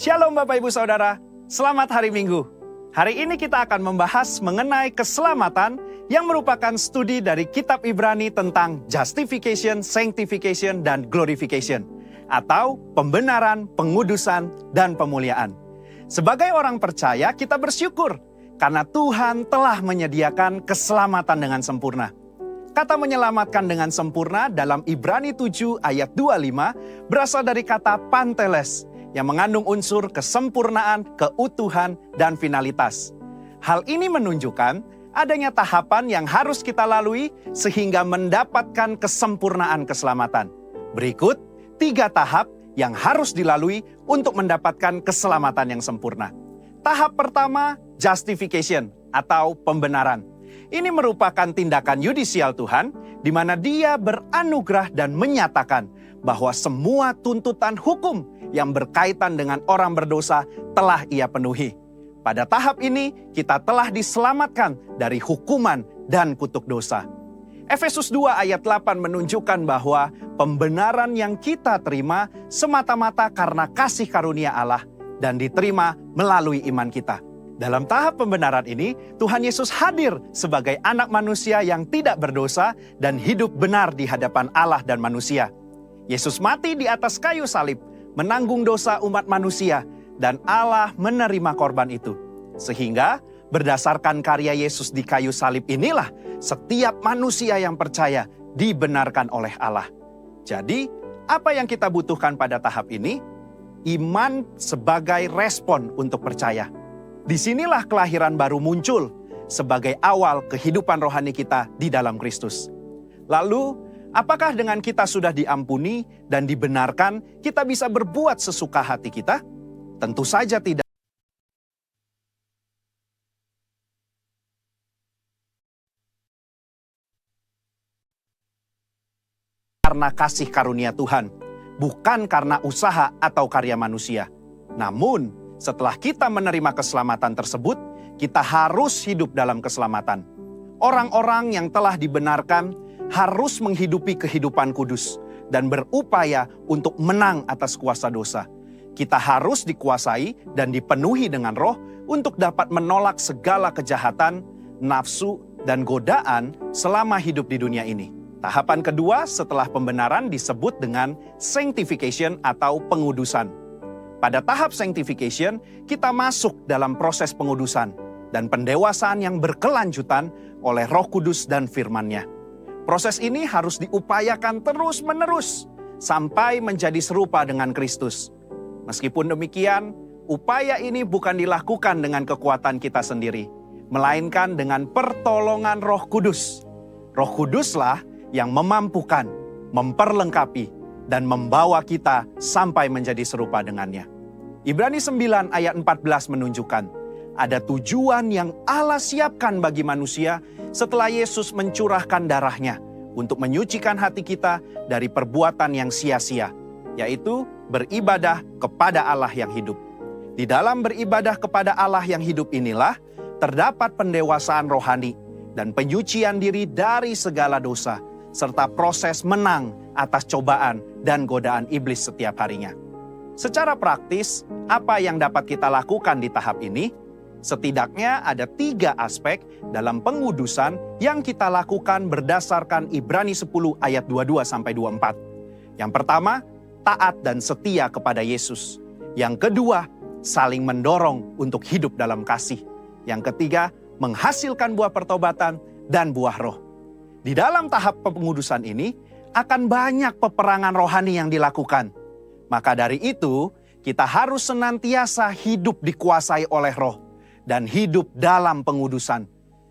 Shalom Bapak Ibu Saudara, selamat hari Minggu. Hari ini kita akan membahas mengenai keselamatan yang merupakan studi dari kitab Ibrani tentang justification, sanctification, dan glorification, atau pembenaran, pengudusan, dan pemuliaan. Sebagai orang percaya, kita bersyukur karena Tuhan telah menyediakan keselamatan dengan sempurna. Kata menyelamatkan dengan sempurna dalam Ibrani 7 ayat 25 berasal dari kata panteles yang mengandung unsur kesempurnaan, keutuhan, dan finalitas. Hal ini menunjukkan adanya tahapan yang harus kita lalui sehingga mendapatkan kesempurnaan keselamatan. Berikut 3 tahap yang harus dilalui untuk mendapatkan keselamatan yang sempurna. Tahap pertama, justification atau pembenaran. Ini merupakan tindakan yudisial Tuhan, di mana Dia beranugerah dan menyatakan bahwa semua tuntutan hukum yang berkaitan dengan orang berdosa telah Ia penuhi. Pada tahap ini, kita telah diselamatkan dari hukuman dan kutuk dosa. Efesus 2 ayat 8 menunjukkan bahwa pembenaran yang kita terima semata-mata karena kasih karunia Allah dan diterima melalui iman kita. Dalam tahap pembenaran ini, Tuhan Yesus hadir sebagai anak manusia yang tidak berdosa dan hidup benar di hadapan Allah dan manusia. Yesus mati di atas kayu salib, menanggung dosa umat manusia, dan Allah menerima korban itu. Sehingga, berdasarkan karya Yesus di kayu salib inilah, setiap manusia yang percaya dibenarkan oleh Allah. Jadi, apa yang kita butuhkan pada tahap ini? Iman sebagai respon untuk percaya. Disinilah kelahiran baru muncul sebagai awal kehidupan rohani kita di dalam Kristus. Lalu, apakah dengan kita sudah diampuni dan dibenarkan, kita bisa berbuat sesuka hati kita? Tentu saja tidak. Karena kasih karunia Tuhan, bukan karena usaha atau karya manusia. Namun, setelah kita menerima keselamatan tersebut, kita harus hidup dalam keselamatan. Orang-orang yang telah dibenarkan harus menghidupi kehidupan kudus dan berupaya untuk menang atas kuasa dosa. Kita harus dikuasai dan dipenuhi dengan roh untuk dapat menolak segala kejahatan, nafsu, dan godaan selama hidup di dunia ini. Tahapan kedua setelah pembenaran disebut dengan sanctification atau pengudusan. Pada tahap sanctification, kita masuk dalam proses pengudusan dan pendewasaan yang berkelanjutan oleh Roh Kudus dan firman-Nya. Proses ini harus diupayakan terus-menerus sampai menjadi serupa dengan Kristus. Meskipun demikian, upaya ini bukan dilakukan dengan kekuatan kita sendiri, melainkan dengan pertolongan Roh Kudus. Roh Kuduslah yang memampukan, memperlengkapi, dan membawa kita sampai menjadi serupa dengannya. Ibrani 9 ayat 14 menunjukkan, ada tujuan yang Allah siapkan bagi manusia setelah Yesus mencurahkan darahnya untuk menyucikan hati kita dari perbuatan yang sia-sia, yaitu beribadah kepada Allah yang hidup. Di dalam beribadah kepada Allah yang hidup inilah terdapat pendewasaan rohani dan penyucian diri dari segala dosa, serta proses menang atas cobaan dan godaan iblis setiap harinya. Secara praktis, apa yang dapat kita lakukan di tahap ini? Setidaknya ada 3 aspek dalam pengudusan yang kita lakukan berdasarkan Ibrani 10 ayat 22-24. Yang pertama, taat dan setia kepada Yesus. Yang kedua, saling mendorong untuk hidup dalam kasih. Yang ketiga, menghasilkan buah pertobatan dan buah roh. Di dalam tahap pengudusan ini, akan banyak peperangan rohani yang dilakukan. Maka dari itu, kita harus senantiasa hidup dikuasai oleh roh dan hidup dalam pengudusan.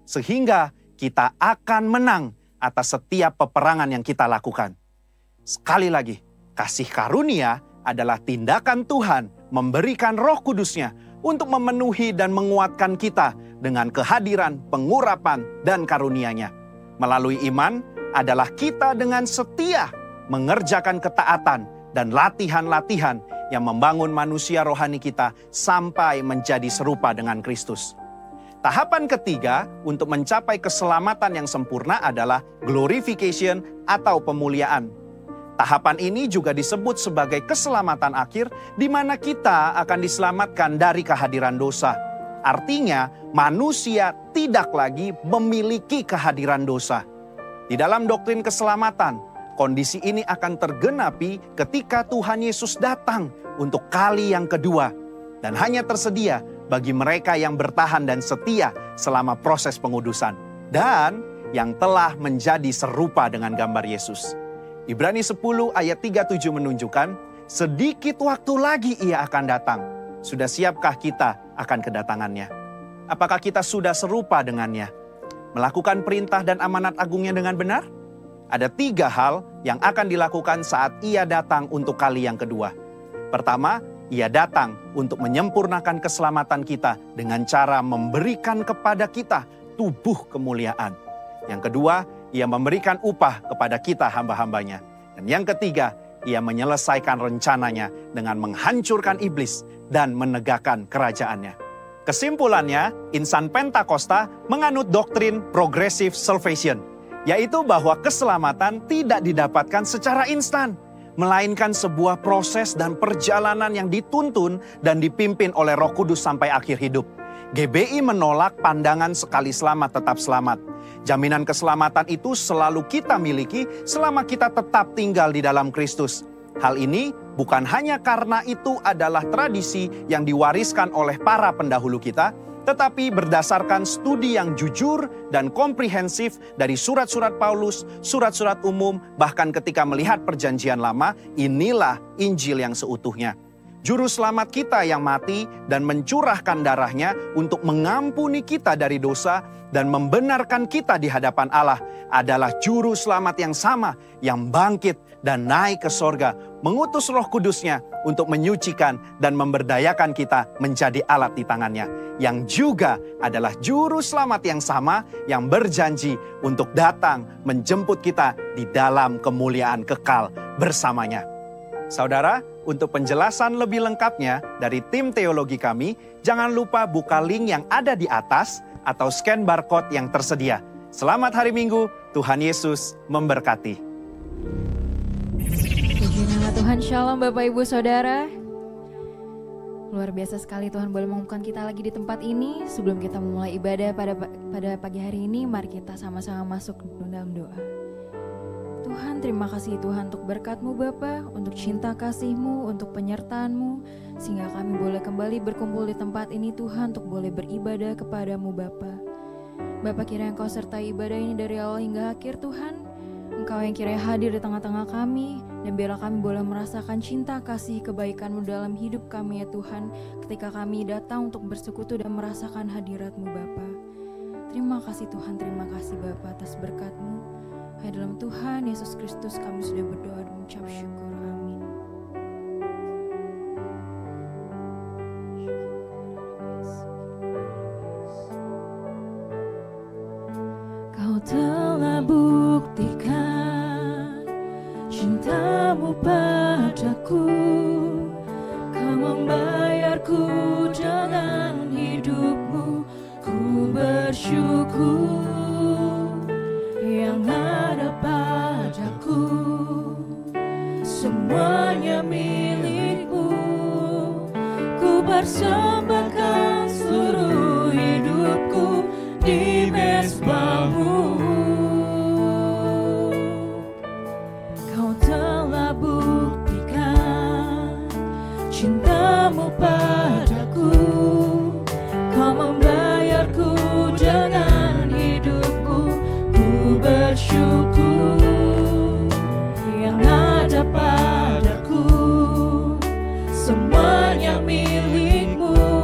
Sehingga kita akan menang atas setiap peperangan yang kita lakukan. Sekali lagi, kasih karunia adalah tindakan Tuhan memberikan Roh Kudus-Nya untuk memenuhi dan menguatkan kita dengan kehadiran, pengurapan, dan karunia-Nya. Melalui iman adalah kita dengan setia mengerjakan ketaatan dan latihan-latihan yang membangun manusia rohani kita sampai menjadi serupa dengan Kristus. Tahapan ketiga untuk mencapai keselamatan yang sempurna adalah glorification atau pemuliaan. Tahapan ini juga disebut sebagai keselamatan akhir, di mana kita akan diselamatkan dari kehadiran dosa. Artinya, manusia tidak lagi memiliki kehadiran dosa. Di dalam doktrin keselamatan, kondisi ini akan tergenapi ketika Tuhan Yesus datang untuk kali yang kedua. Dan hanya tersedia bagi mereka yang bertahan dan setia selama proses pengudusan. Dan yang telah menjadi serupa dengan gambar Yesus. Ibrani 10 ayat 37 menunjukkan, sedikit waktu lagi ia akan datang. Sudah siapkah kita akan kedatangannya? Apakah kita sudah serupa dengannya? Melakukan perintah dan amanat agungnya dengan benar? Ada 3 hal yang akan dilakukan saat ia datang untuk kali yang kedua. Pertama, ia datang untuk menyempurnakan keselamatan kita dengan cara memberikan kepada kita tubuh kemuliaan. Yang kedua, ia memberikan upah kepada kita hamba-hambanya. Dan yang ketiga, ia menyelesaikan rencananya dengan menghancurkan iblis dan menegakkan kerajaannya. Kesimpulannya, insan Pentakosta menganut doktrin progressive salvation, yaitu bahwa keselamatan tidak didapatkan secara instan, melainkan sebuah proses dan perjalanan yang dituntun dan dipimpin oleh Roh Kudus sampai akhir hidup. GBI menolak pandangan sekali selamat tetap selamat. Jaminan keselamatan itu selalu kita miliki selama kita tetap tinggal di dalam Kristus. Hal ini bukan hanya karena itu adalah tradisi yang diwariskan oleh para pendahulu kita, tetapi berdasarkan studi yang jujur dan komprehensif dari surat-surat Paulus, surat-surat umum, bahkan ketika melihat perjanjian lama, inilah Injil yang seutuhnya. Juru selamat kita yang mati dan mencurahkan darahnya untuk mengampuni kita dari dosa dan membenarkan kita di hadapan Allah adalah juru selamat yang sama yang bangkit dan naik ke sorga, mengutus Roh Kudusnya untuk menyucikan dan memberdayakan kita menjadi alat di tangannya, yang juga adalah juru selamat yang sama yang berjanji untuk datang menjemput kita di dalam kemuliaan kekal bersamanya. Saudara, untuk penjelasan lebih lengkapnya dari tim teologi kami, jangan lupa buka link yang ada di atas atau scan barcode yang tersedia. Selamat hari Minggu, Tuhan Yesus memberkati. Puji nama Tuhan, Shalom Bapak Ibu Saudara. Luar biasa sekali Tuhan boleh mengumpulkan kita lagi di tempat ini. Sebelum kita memulai ibadah pada pagi hari ini, mari kita sama-sama masuk dalam doa. Tuhan, terima kasih Tuhan untuk berkat-Mu Bapa, untuk cinta kasih-Mu, untuk penyertaan-Mu, sehingga kami boleh kembali berkumpul di tempat ini Tuhan untuk boleh beribadah kepada-Mu Bapa. Bapa, kiranya Engkau sertai ibadah ini dari awal hingga akhir Tuhan. Engkau yang kiranya hadir di tengah-tengah kami, dan biarlah kami boleh merasakan cinta kasih kebaikan-Mu dalam hidup kami ya Tuhan, ketika kami datang untuk bersekutu dan merasakan hadirat-Mu Bapa. Terima kasih Tuhan, terima kasih Bapa atas berkat-Mu. Hanya dalam Tuhan Yesus Kristus kami sudah berdoa dan mengucap syukur. Amin. Kau telah buktikan cinta-Mu padaku. Kau membayarku dengan hidup-Mu. Ku bersyukur yang ada padaku, semuanya milik-Mu. Ku persembahkan seluruh hidupku di mezbah-Mu. Kau telah buktikan cinta-Mu padaku. Kau membayarku dengan hidupku. Bersyukur yang ada padaku, semuanya milik-Mu.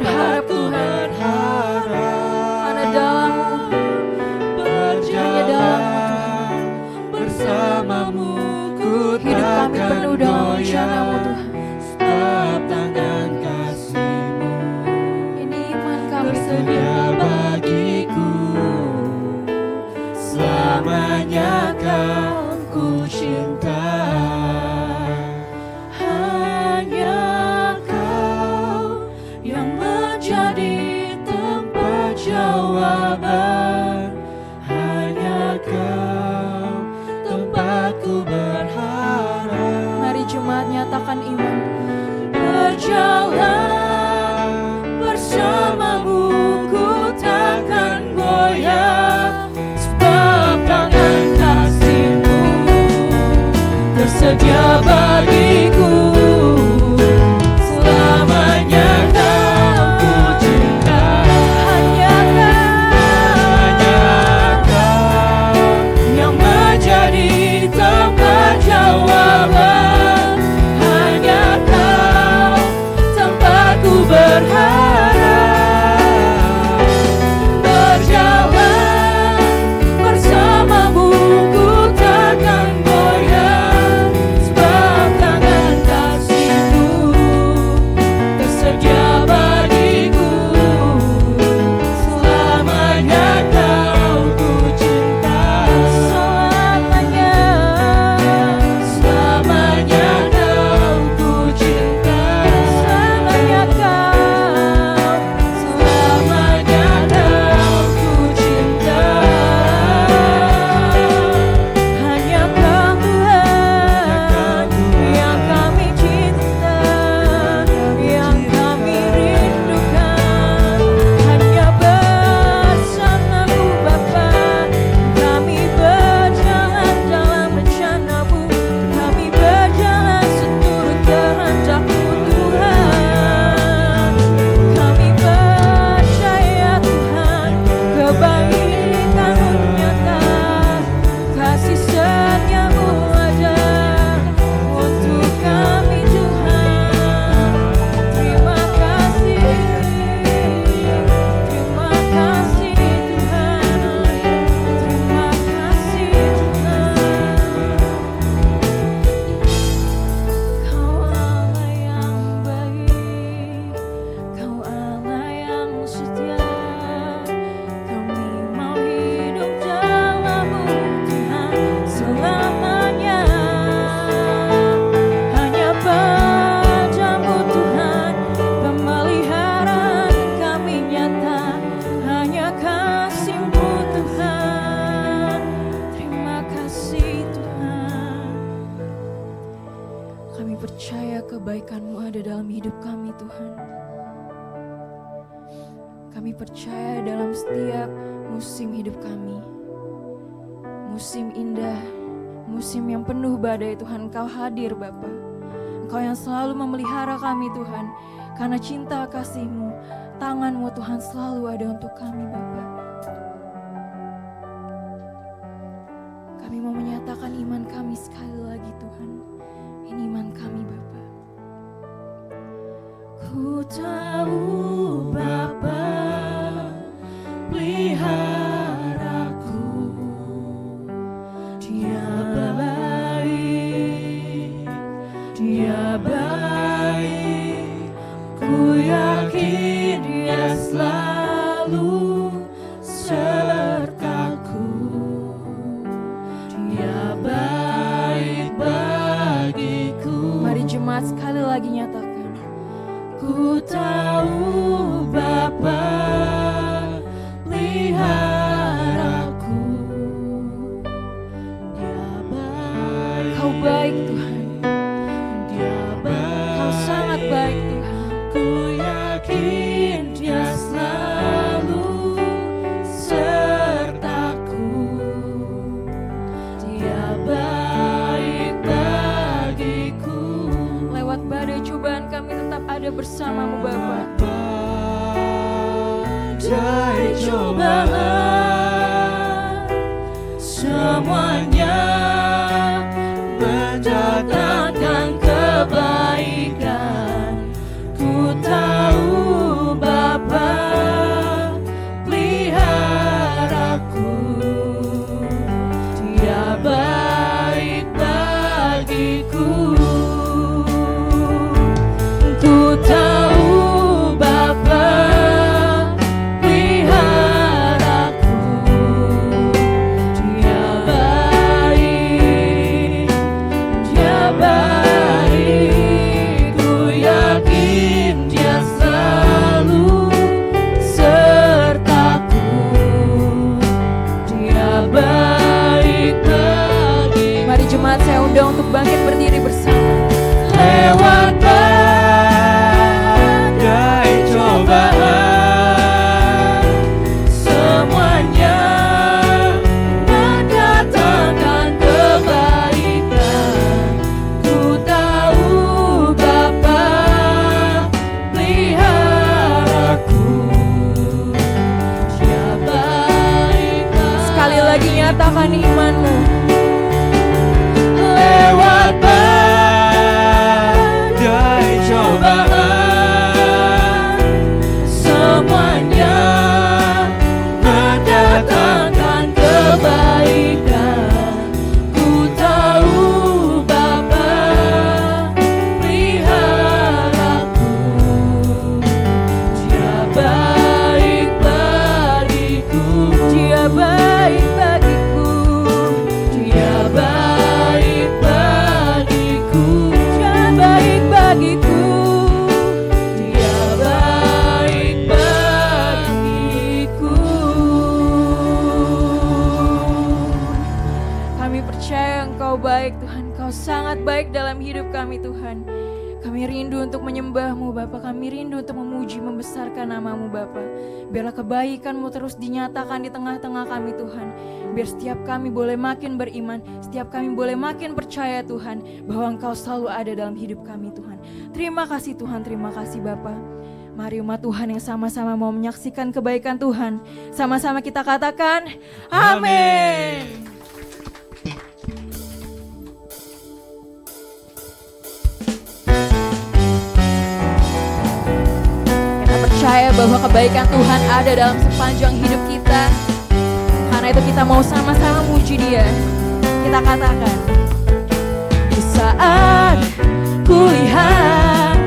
berharap Tuhan, karena dalam-Mu, hanya dalam-Mu Tuhan, bersamamu ku hidup kami penuh dalam rencana-Mu Tuhan. Sebab tangan kasih-Mu Ini iman kami tersedia bagiku. Selamanya Kau ku cinta. Hanya Kau yang menjadi tempat jawaban. Hanya Kau tempatku berharap. Mari jemaat nyatakan iman. Berjalan bersamamu ku takkan goyah. Sebab tangan kasih-Mu tersedia bagiku. Selamanya Kau ku cinta. Hanya Kau yang menjadi tempat jawaban. Hanya Kau tempatku berharap. Berjalan bersamamu ku takkan goyah. Sebab tangan kasih-Mu tersedia bagiku. Selamanya Kau ku cinta. Selamanya Kau ku cinta. Selamanya Kau ku cinta. Hanya Kau Tuhan yang kami cinta, yang kami rindukan. Hanya bersama-Mu Bapa, kami berjalan dalam rencana-Mu. Kami berjalan seturut kehendak-Mu Tuhan. Kami percaya Tuhan, kebaikan-Mu nyata, kasih setia-Mu ada untuk kami Tuhan. Terima kasih Tuhan. Terima kasih Tuhan. Kau Allah yang baik, Kau Allah yang setia. Kami mau hidup dalam-Mu Tuhan selamanya. Hanya pada-Mu Tuhan pemeliharaan kami nyata. Hanya kasih-Mu Tuhan. Terima kasih Tuhan. Kami percaya kebaikan-Mu ada dalam hidup kami Tuhan. Kami percaya dalam setiap musim hidup kami. Musim indah, musim yang penuh badai Tuhan, Engkau hadir Bapa. Engkau yang selalu memelihara kami Tuhan. Karena cinta kasih-Mu, tangan-Mu Tuhan selalu ada untuk kami Bapa. Kami mau menyatakan iman kami sekali lagi Tuhan. Ini iman kami Bapa. Ku tahu Bapa peliharaku. Dia baik, Dia baik. Ku yakin Dia selalu sertaku. Dia baik bagiku. Mari jemaat sekali lagi nyatakan. Ku tahu Bapa peliharaku. Dia baik. Kau baik Tuhan. Dia baik. Kau sangat baik Tuhan. Ku yakin Dia selalu sertaku. Dia baik bagiku. Lewat badai cobaan kami tetap ada bersama-Mu Bapa. Badai cobaan semuanya mendatangkan kebaikan. Ku tahu rindu untuk menyembah-Mu Bapa, kami rindu untuk memuji, membesarkan nama-Mu Bapa. Biarlah kebaikan-Mu terus dinyatakan di tengah-tengah kami Tuhan. Biar setiap kami boleh makin beriman, setiap kami boleh makin percaya Tuhan, bahwa Engkau selalu ada dalam hidup kami Tuhan. Terima kasih Tuhan, terima kasih Bapa. Mari umat Tuhan yang sama-sama mau menyaksikan kebaikan Tuhan, sama-sama kita katakan, amin. Percaya bahwa kebaikan Tuhan ada dalam sepanjang hidup kita. Karena itu kita mau sama-sama muji Dia. Kita katakan, di saat kulihat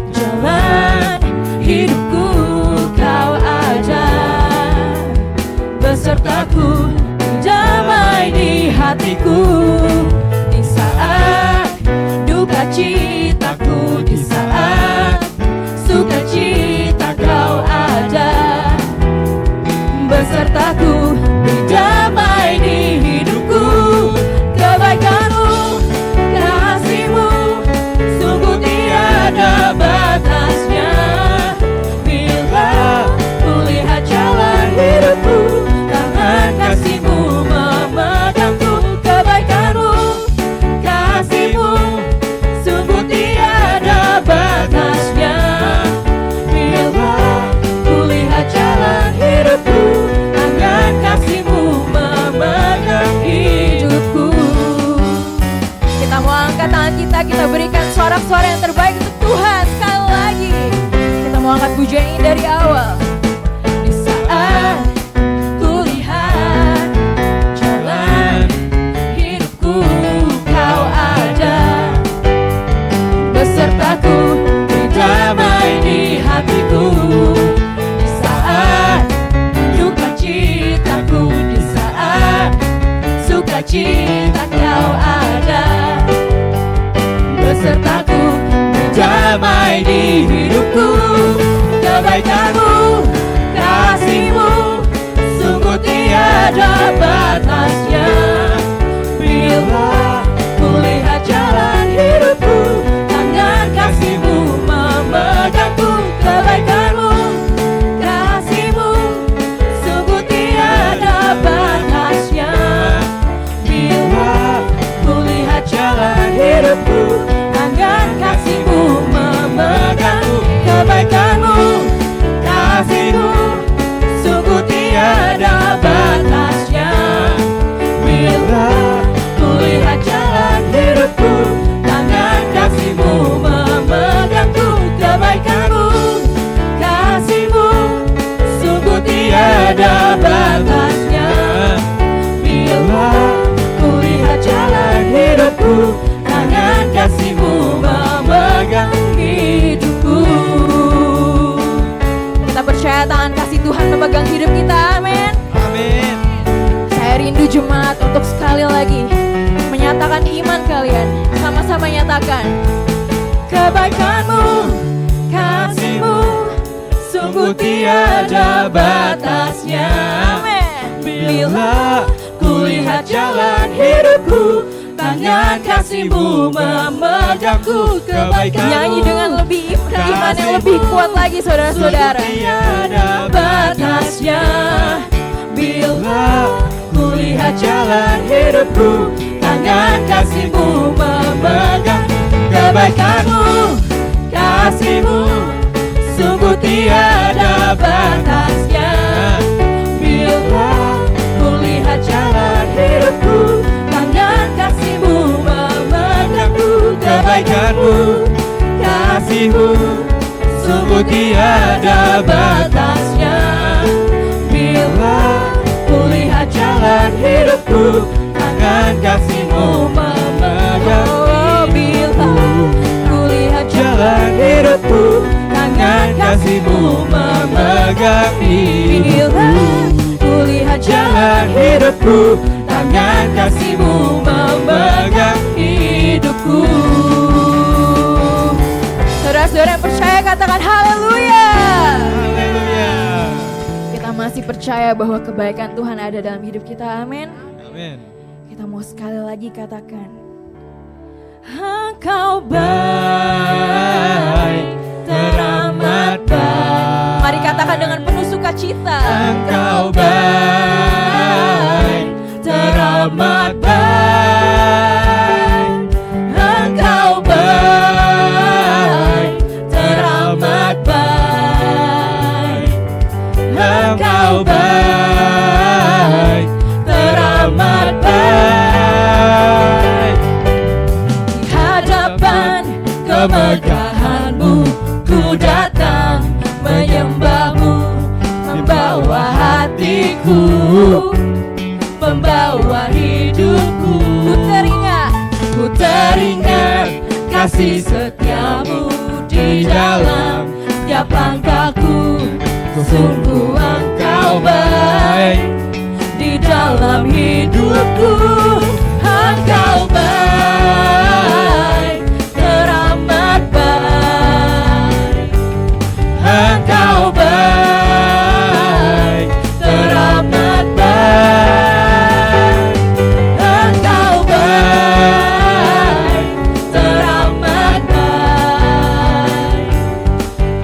jalan hidupku, Kau ada besertaku, damai di hatiku. Di saat duka citaku, di saat sukacita, Kau ada besertaku, berdamai di hidupku. Kebaikan-Mu, kasih-Mu, sungguh tiada batasnya. Bila kulihat jalan hidupku, tangan kasih-Mu memegangku. Kebaikan-Mu, kasih-Mu, sungguh tiada batasnya. Jalan hidupku, tangan kasih-Mu memegang hidupku. Kita mau angkat tangan kita berikan sorak-sorai yang terbaik untuk Tuhan. Sekali lagi, kita mau angkat pujian ini dari awal. Di saat kulihat jalan hidupku, Kau ada besertaku, berdamai di hatiku. Di saat sukacita, Kau ada besertaku, berdamai di hidupku. Kebaikan-Mu, kasih-Mu, sungguh tiada batasnya. Bila kulihat jalan hidupku, tangan kasih-Mu memegangku. Kebaikan-Mu, kasih-Mu, sungguh tiada batasnya. Bila kulihat jalan hidupku, tangan kasih-Mu memegangku. Kebaikan-Mu, kasih-Mu, sungguh tiada batasnya. Bila kulihat jalan hidupku, tangan kasih-Mu memegangku. Kebaikan-Mu, kasih-Mu, sungguh tiada batasnya. Bila kulihat jalan hidupku, tangan kasih-Mu memegang hidupku. Kita percaya tangan kasih Tuhan memegang hidup kita, amin. Amin. Saya rindu jemaat untuk sekali lagi menyatakan iman kalian. Sama-sama nyatakan, kebaikan-Mu, kasih-Mu, sungguh tiada batasnya. Amin. Bila kulihat jalan hidupku, tangan kasih-Mu memegangku. Kebaikan-Mu, Nyanyi dengan lebih iman yang lebih kuat lagi, saudara-saudara. tiada Batasnya. Bila kulihat jalan hidupku, tangan kasih-Mu memegang. Kebaikan-Mu, kasih-Mu, sungguh tiada batasnya. Bila kulihat jalan hidupku, tangan kasih-Mu memegangku. Kebaikan-Mu, kasih-Mu, sungguh tiada batasnya. Bila kulihat jalan hidupku, tangan kasih-Mu memegang. Bila kulihat Jalan hidupku, tangan kasih-Mu memegang Bila hidupku. kulihat Jalan hidupku, tangan kasih-Mu memegang hidupku. Saudara-saudara yang percaya katakan haleluya. Haleluya. Kita masih percaya bahwa kebaikan Tuhan ada dalam hidup kita, amin. Amin. Kita mau sekali lagi katakan Engkau baik, teramat baik. Mari katakan dengan penuh sukacita. Engkau baik, teramat baik. Engkau baik, teramat baik. Engkau baik, teramat baik. Di hadapan kemegahan-Mu ku datang menyembah-Mu, membawa hatiku, membawa hidupku. Ku teringat kasih setia-Mu di dalam setiap langkahku. Sungguh Engkau baik di dalam hidupku. Engkau baik, teramat baik. Engkau baik, teramat baik. Engkau baik, teramat baik.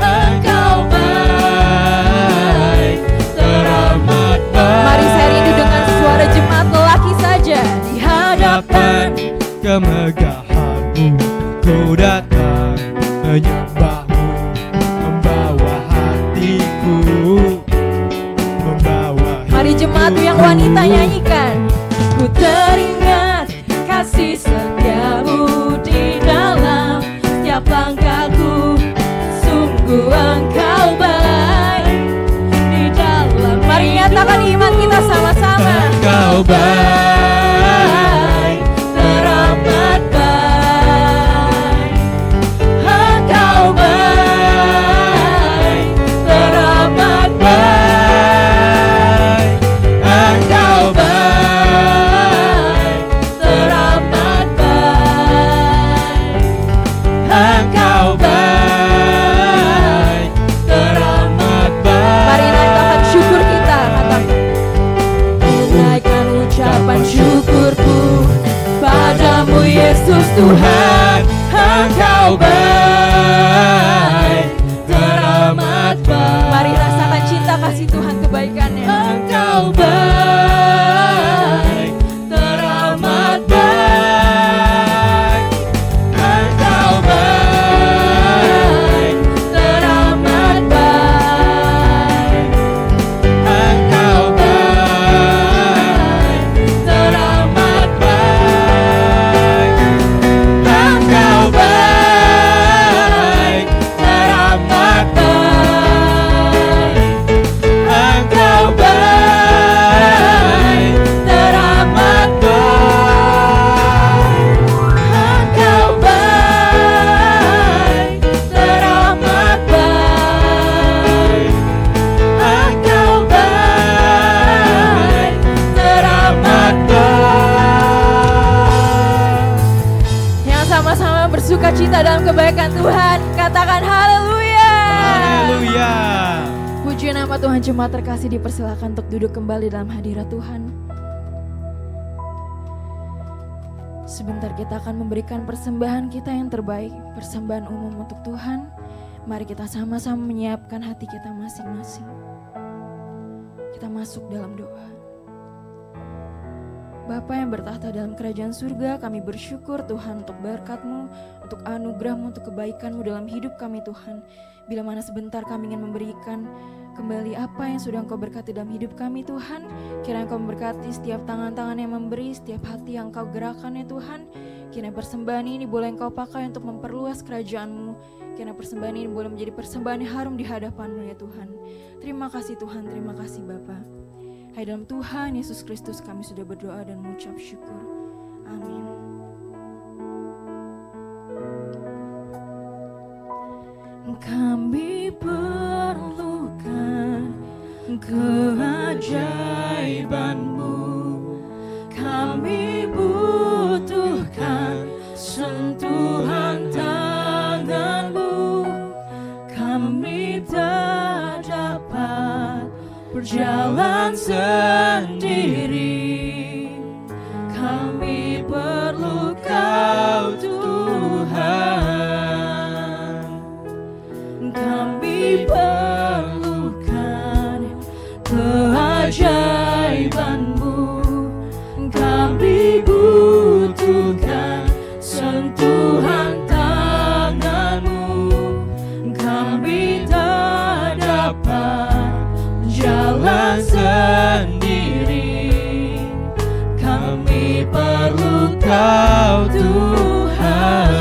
Engkau baik, teramat baik. Mari saya rindu dengan suara jemaat lelaki saja. Di hadapan Kemegahan-Mu ku datang menyembah-Mu, membawa hatiku, membawa Mari jemaat yang wanita nyanyikan. Ku teringat kasih setia-Mu di dalam setiap langkahku. Sungguh Engkau baik di dalam. Mari nyatakan iman kita sama-sama. Engkau baik, Teramat baik. Engkau baik, teramat baik. Engkau baik, teramat baik. Engkau baik, teramat baik. Mari naikkan syukur kita, katakan. Naikkan ucapan syukurku padamu Yesus Tuhan. Engkau baik, teramat baik. Mari rasakan cinta kasih Tuhan, kebaikannya. Engkau baik, teramat baik. Engkau baik, teramat baik. Engkau baik, Teramat baik. Engkau baik, teramat baik. Engkau baik, teramat baik. Engkau baik, teramat baik. Engkau baik, teramat baik. Yang sama-sama bersuka cita dalam kebaikan Tuhan, katakan haleluya. Haleluya. Puji nama Tuhan. Jemaat terkasih dipersilakan untuk duduk kembali dalam hadirat Tuhan. Sebentar kita akan memberikan persembahan kita yang terbaik, persembahan umum untuk Tuhan. Mari kita sama-sama menyiapkan hati kita masing-masing. Kita masuk dalam doa. Bapa yang bertahta dalam kerajaan surga, kami bersyukur Tuhan untuk berkat-Mu, untuk anugerah-Mu, untuk kebaikan-Mu dalam hidup kami Tuhan. Bila mana sebentar kami ingin memberikan kembali apa yang sudah Engkau berkati dalam hidup kami Tuhan. Kiranya Engkau memberkati setiap tangan-tangan yang memberi, setiap hati yang Engkau gerakan ya Tuhan. Kiranya persembahan ini boleh Engkau pakai untuk memperluas kerajaan-Mu. Kiranya persembahan ini boleh menjadi persembahan yang harum di hadapan-Mu ya Tuhan. Terima kasih Tuhan, terima kasih Bapa. Hai dalam Tuhan Yesus Kristus kami sudah berdoa dan mengucap syukur. Amin. Kami perlukan keajaiban-Mu. Kami butuhkan sentuhan tangan-Mu. Kami tak dapat berjalan sendiri. Kami perlu Kau Tuhan. Kami perlukan keajaiban-Mu, kami butuhkan sentuhan tangan-Mu, kami tak dapat jalan sendiri, kami perlu Kau Tuhan.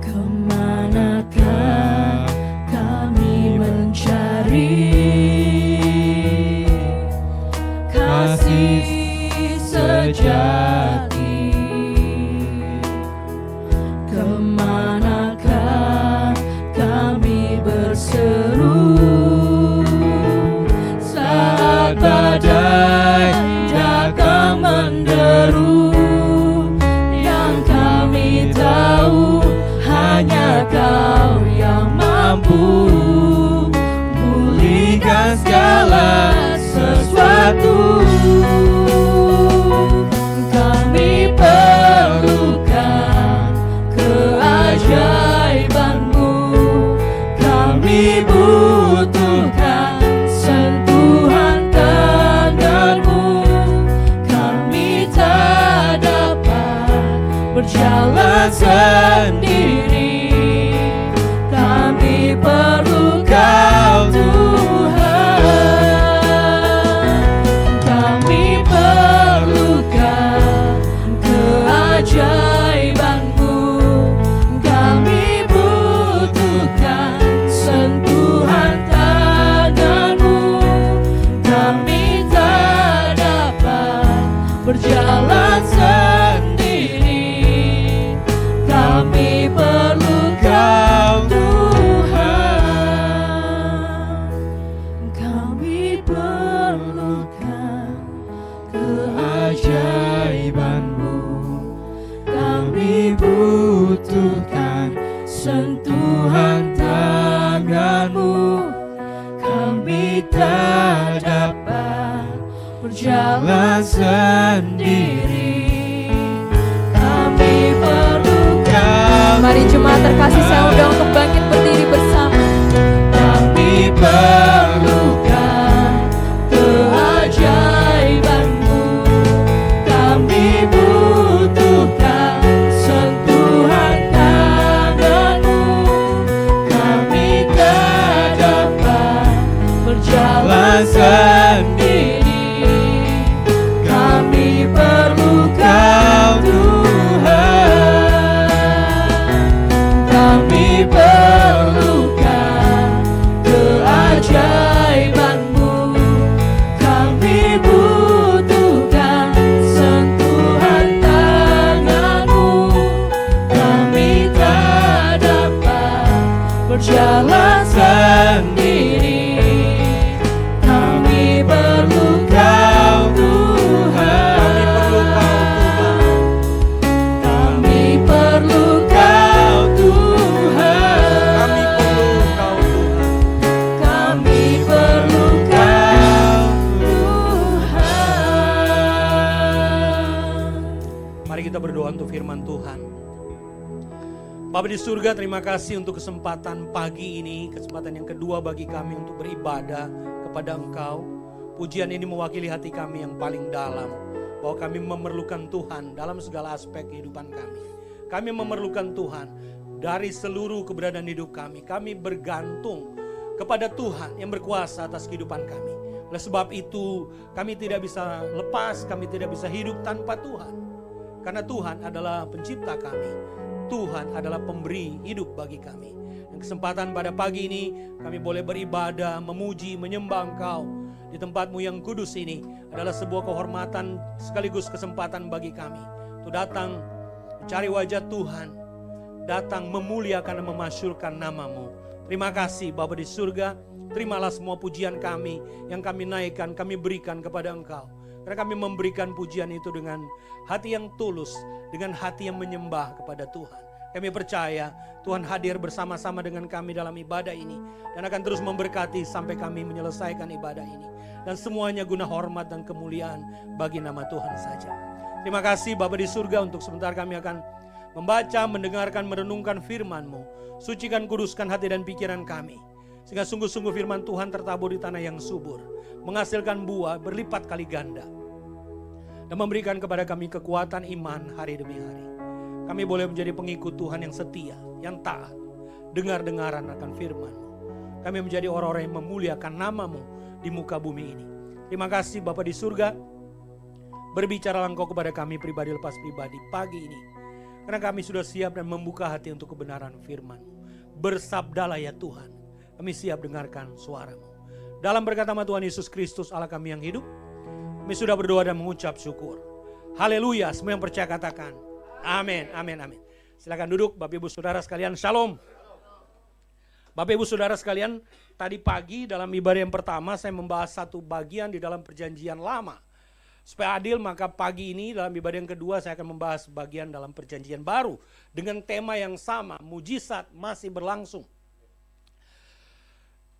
Kemanakah kami mencari kasih sejati? Kemanakah kami berseru saat badai datang menderu? Yang kami tahu hanya Kau yang mampu pulihkan segala sesuatu. Kami perlukan keajaiban-Mu, kami butuhkan sentuhan tangan-Mu, kami tak dapat berjalan sendiri, kami perlu Kau Tuhan. Kami perlukan keajaiban-Mu, kami butuhkan sentuhan tangan-Mu, kami tak dapat berjalan sendiri, kami perlu Kau Tuhan. Kami perlukan keajaiban-Mu, kami butuhkan sentuhan tangan-Mu, kami tak dapat berjalan sendiri, kami perlukan. Mari jemaat terkasih, saya undang untuk bangkit berdiri bersama. Kami perlukan keajaiban-Mu, kami butuhkan sentuhan tangan-Mu, kami tak dapat berjalan sendiri, kami perlu Kau Tuhan. Kami perlukan keajaiban-Mu, kami butuhkan sentuhan tangan-Mu, kami tak dapat berjalan sendiri, kami perlu Kau Tuhan. Kami perlu Kau Tuhan. Kami perlu Kau Tuhan. Mari kita berdoa untuk firman Tuhan. Bapa di surga, terima kasih untuk kesempatan pagi ini, kesempatan yang kedua bagi kami untuk beribadah kepada Engkau. Pujian ini mewakili hati kami yang paling dalam, bahwa kami memerlukan Tuhan dalam segala aspek kehidupan kami. Kami memerlukan Tuhan dari seluruh keberadaan hidup kami. Kami bergantung kepada Tuhan yang berkuasa atas kehidupan kami. Oleh sebab itu, kami tidak bisa lepas, kami tidak bisa hidup tanpa Tuhan. Karena Tuhan adalah pencipta kami. Tuhan adalah pemberi hidup bagi kami. Dan kesempatan pada pagi ini kami boleh beribadah, memuji, menyembah Engkau di tempatmu yang kudus ini adalah sebuah kehormatan sekaligus kesempatan bagi kami untuk datang mencari wajah Tuhan, datang memuliakan dan memasyurkan nama-Mu. Terima kasih Bapa di surga, terimalah semua pujian kami yang kami naikkan, kami berikan kepada Engkau. Karena kami memberikan pujian itu dengan hati yang tulus, dengan hati yang menyembah kepada Tuhan. Kami percaya Tuhan hadir bersama-sama dengan kami dalam ibadah ini. Dan akan terus memberkati sampai kami menyelesaikan ibadah ini. Dan semuanya guna hormat dan kemuliaan bagi nama Tuhan saja. Terima kasih Bapa di surga untuk sebentar kami akan membaca, mendengarkan, merenungkan firman-Mu. Sucikan, kuduskan hati dan pikiran kami. Sehingga sungguh-sungguh firman Tuhan tertabur di tanah yang subur. Menghasilkan buah berlipat kali ganda. Dan memberikan kepada kami kekuatan iman hari demi hari. Kami boleh menjadi pengikut Tuhan yang setia, yang taat. Dengar-dengaran akan firman-Mu. Kami menjadi orang-orang yang memuliakan nama-Mu di muka bumi ini. Terima kasih Bapa di surga. Berbicaralah Engkau kepada kami pribadi lepas pribadi pagi ini. Karena kami sudah siap dan membuka hati untuk kebenaran firman-Mu. Bersabdalah ya Tuhan. Kami siap dengarkan suara-Mu. Dalam berkat nama Tuhan Yesus Kristus Allah kami yang hidup. Kami sudah berdoa dan mengucap syukur. Haleluya. Semua yang percaya katakan. Amin, amin, amin. Silakan duduk Bapak Ibu Saudara sekalian. Shalom. Bapak Ibu Saudara sekalian, tadi pagi dalam ibadah yang pertama saya membahas satu bagian di dalam perjanjian lama. Supaya adil maka pagi ini dalam ibadah yang kedua saya akan membahas bagian dalam perjanjian baru. Dengan tema yang sama, mujizat masih berlangsung.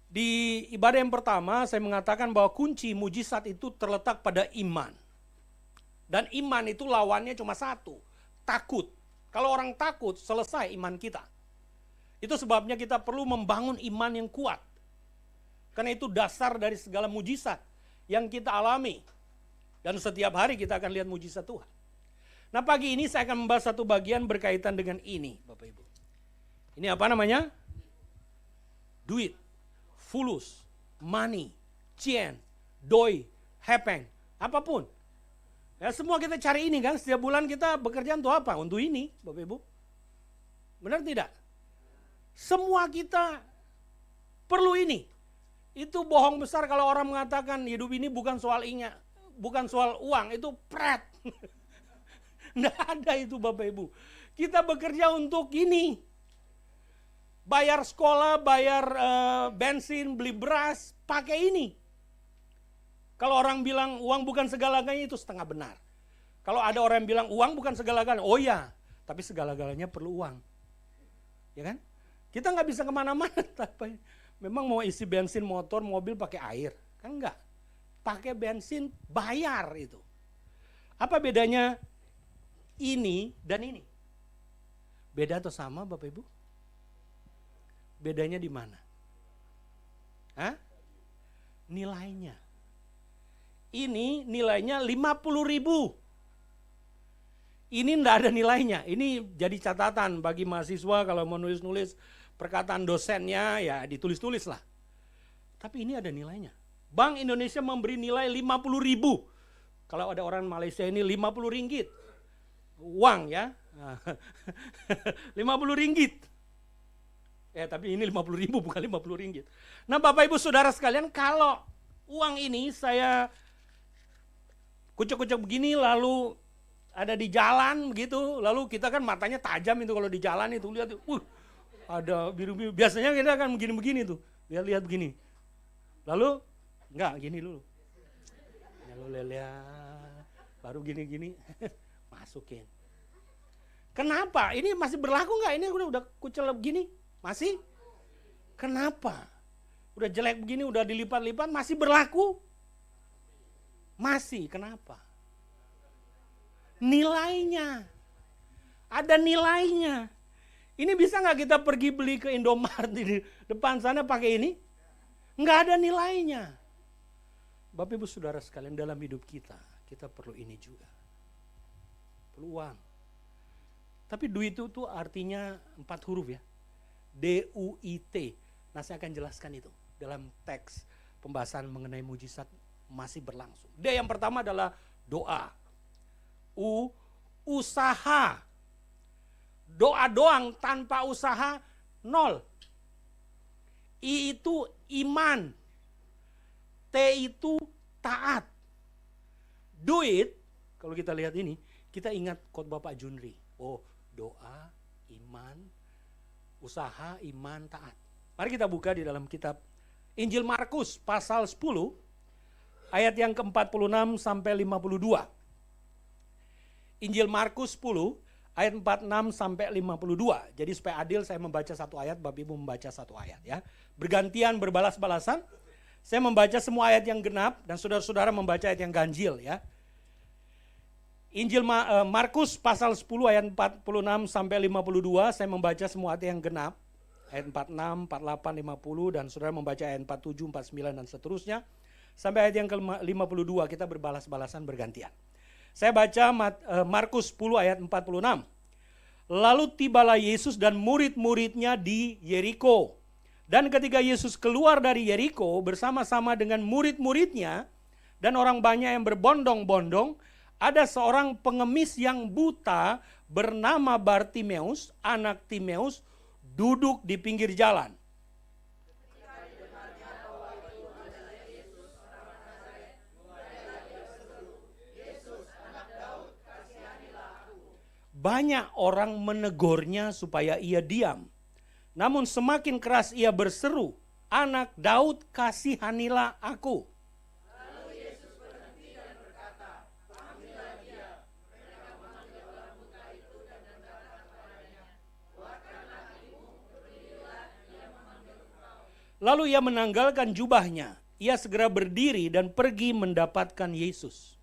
Di ibadah yang pertama saya mengatakan bahwa kunci mujizat itu terletak pada iman. Dan iman itu lawannya cuma satu, takut. Kalau orang takut selesai iman kita. Itu sebabnya kita perlu membangun iman yang kuat. Karena itu dasar dari segala mujizat yang kita alami. Dan setiap hari kita akan lihat mujizat Tuhan. Nah pagi ini saya akan membahas satu bagian berkaitan dengan ini Bapak Ibu. Ini apa namanya? Duit, fulus, money, cien, doi, hepeng, apapun. Ya semua kita cari ini kan, setiap bulan kita bekerja untuk apa? Untuk ini Bapak Ibu. Benar tidak? Semua kita perlu ini. Itu bohong besar kalau orang mengatakan hidup ini bukan soal bukan soal uang, itu pret. Nggak ada itu Bapak Ibu. Kita bekerja untuk ini. Bayar sekolah, bayar bensin, beli beras, pakai ini. Kalau orang bilang uang bukan segala-galanya itu setengah benar. Kalau ada orang yang bilang uang bukan segala-galanya, oh ya, tapi segala-galanya perlu uang. Ya kan? Kita nggak bisa kemana-mana. Memang mau isi bensin motor, mobil pakai air. Kan enggak. Pakai bensin, bayar itu. Apa bedanya ini dan ini? Beda atau sama Bapak Ibu? Bedanya di mana? Hah? Nilainya. Ini nilainya 50.000. Ini enggak ada nilainya. Ini jadi catatan bagi mahasiswa kalau mau nulis-nulis perkataan dosennya ya ditulis-tulis lah. Tapi ini ada nilainya. Bank Indonesia memberi nilai 50.000. Kalau ada orang Malaysia ini 50 ringgit. Uang ya. 50 ringgit. Tapi ini 50.000 bukan 50 ringgit. Nah Bapak Ibu Saudara sekalian, kalau uang ini saya kucek-kucek begini lalu ada di jalan begitu, lalu kita kan matanya tajam itu kalau di jalan itu lihat, ada biru-biru. Biasanya kita kan begini-begini tuh, lihat begini. Lalu enggak gini dulu, lalu lihat, baru gini-gini masukin. Kenapa? Ini masih berlaku nggak? Ini udah kucel begini, masih? Kenapa? Udah jelek begini, udah dilipat-lipat, masih berlaku? Masih, kenapa? Nilainya. Ada nilainya. Ini bisa nggak kita pergi beli ke Indomaret di depan sana pakai ini? Nggak ada nilainya. Bapak Ibu Saudara sekalian, dalam hidup kita perlu ini juga. Perlu uang. Tapi duit itu tuh artinya 4 huruf ya. D-U-I-T. Nah saya akan jelaskan itu dalam teks pembahasan mengenai mujizat masih berlangsung. D yang pertama adalah doa. U, usaha. Doa doang tanpa usaha nol. I itu iman. T itu taat. Duit, kalau kita lihat ini, kita ingat khotbah Pak Junri. Oh, doa, iman, usaha, iman, taat. Mari kita buka di dalam kitab Injil Markus pasal 10 ayat yang ke-46 sampai 52. Injil Markus 10 ayat 46 sampai 52. Jadi supaya adil saya membaca satu ayat, Bapak Ibu membaca satu ayat ya. Bergantian berbalas-balasan. Saya membaca semua ayat yang genap dan saudara-saudara membaca ayat yang ganjil ya. Injil Markus pasal 10 ayat 46 sampai 52, saya membaca semua ayat yang genap. Ayat 46, 48, 50 dan saudara membaca ayat 47, 49 dan seterusnya. Sampai ayat yang ke-52 kita berbalas-balasan bergantian. Saya baca Markus 10 ayat 46. Lalu tibalah Yesus dan murid-muridnya di Yeriko. Dan ketika Yesus keluar dari Yeriko bersama-sama dengan murid-muridnya dan orang banyak yang berbondong-bondong, ada seorang pengemis yang buta bernama Bartimeus, anak Timeus, duduk di pinggir jalan. Banyak orang menegurnya supaya ia diam. Namun semakin keras ia berseru, "Anak Daud, kasihanilah aku." Lalu ia menanggalkan jubahnya. Ia segera berdiri dan pergi mendapatkan Yesus.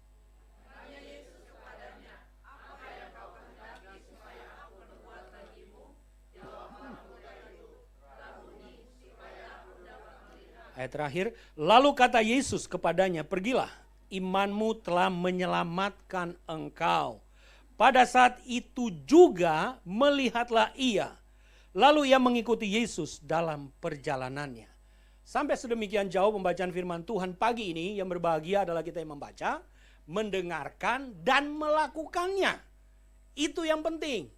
Ayat terakhir, lalu kata Yesus kepadanya, "Pergilah, imanmu telah menyelamatkan engkau." Pada saat itu juga melihatlah ia. Lalu ia mengikuti Yesus dalam perjalanannya. Sampai sedemikian jauh pembacaan firman Tuhan pagi ini, yang berbahagia adalah kita yang membaca, mendengarkan dan melakukannya. Itu yang penting.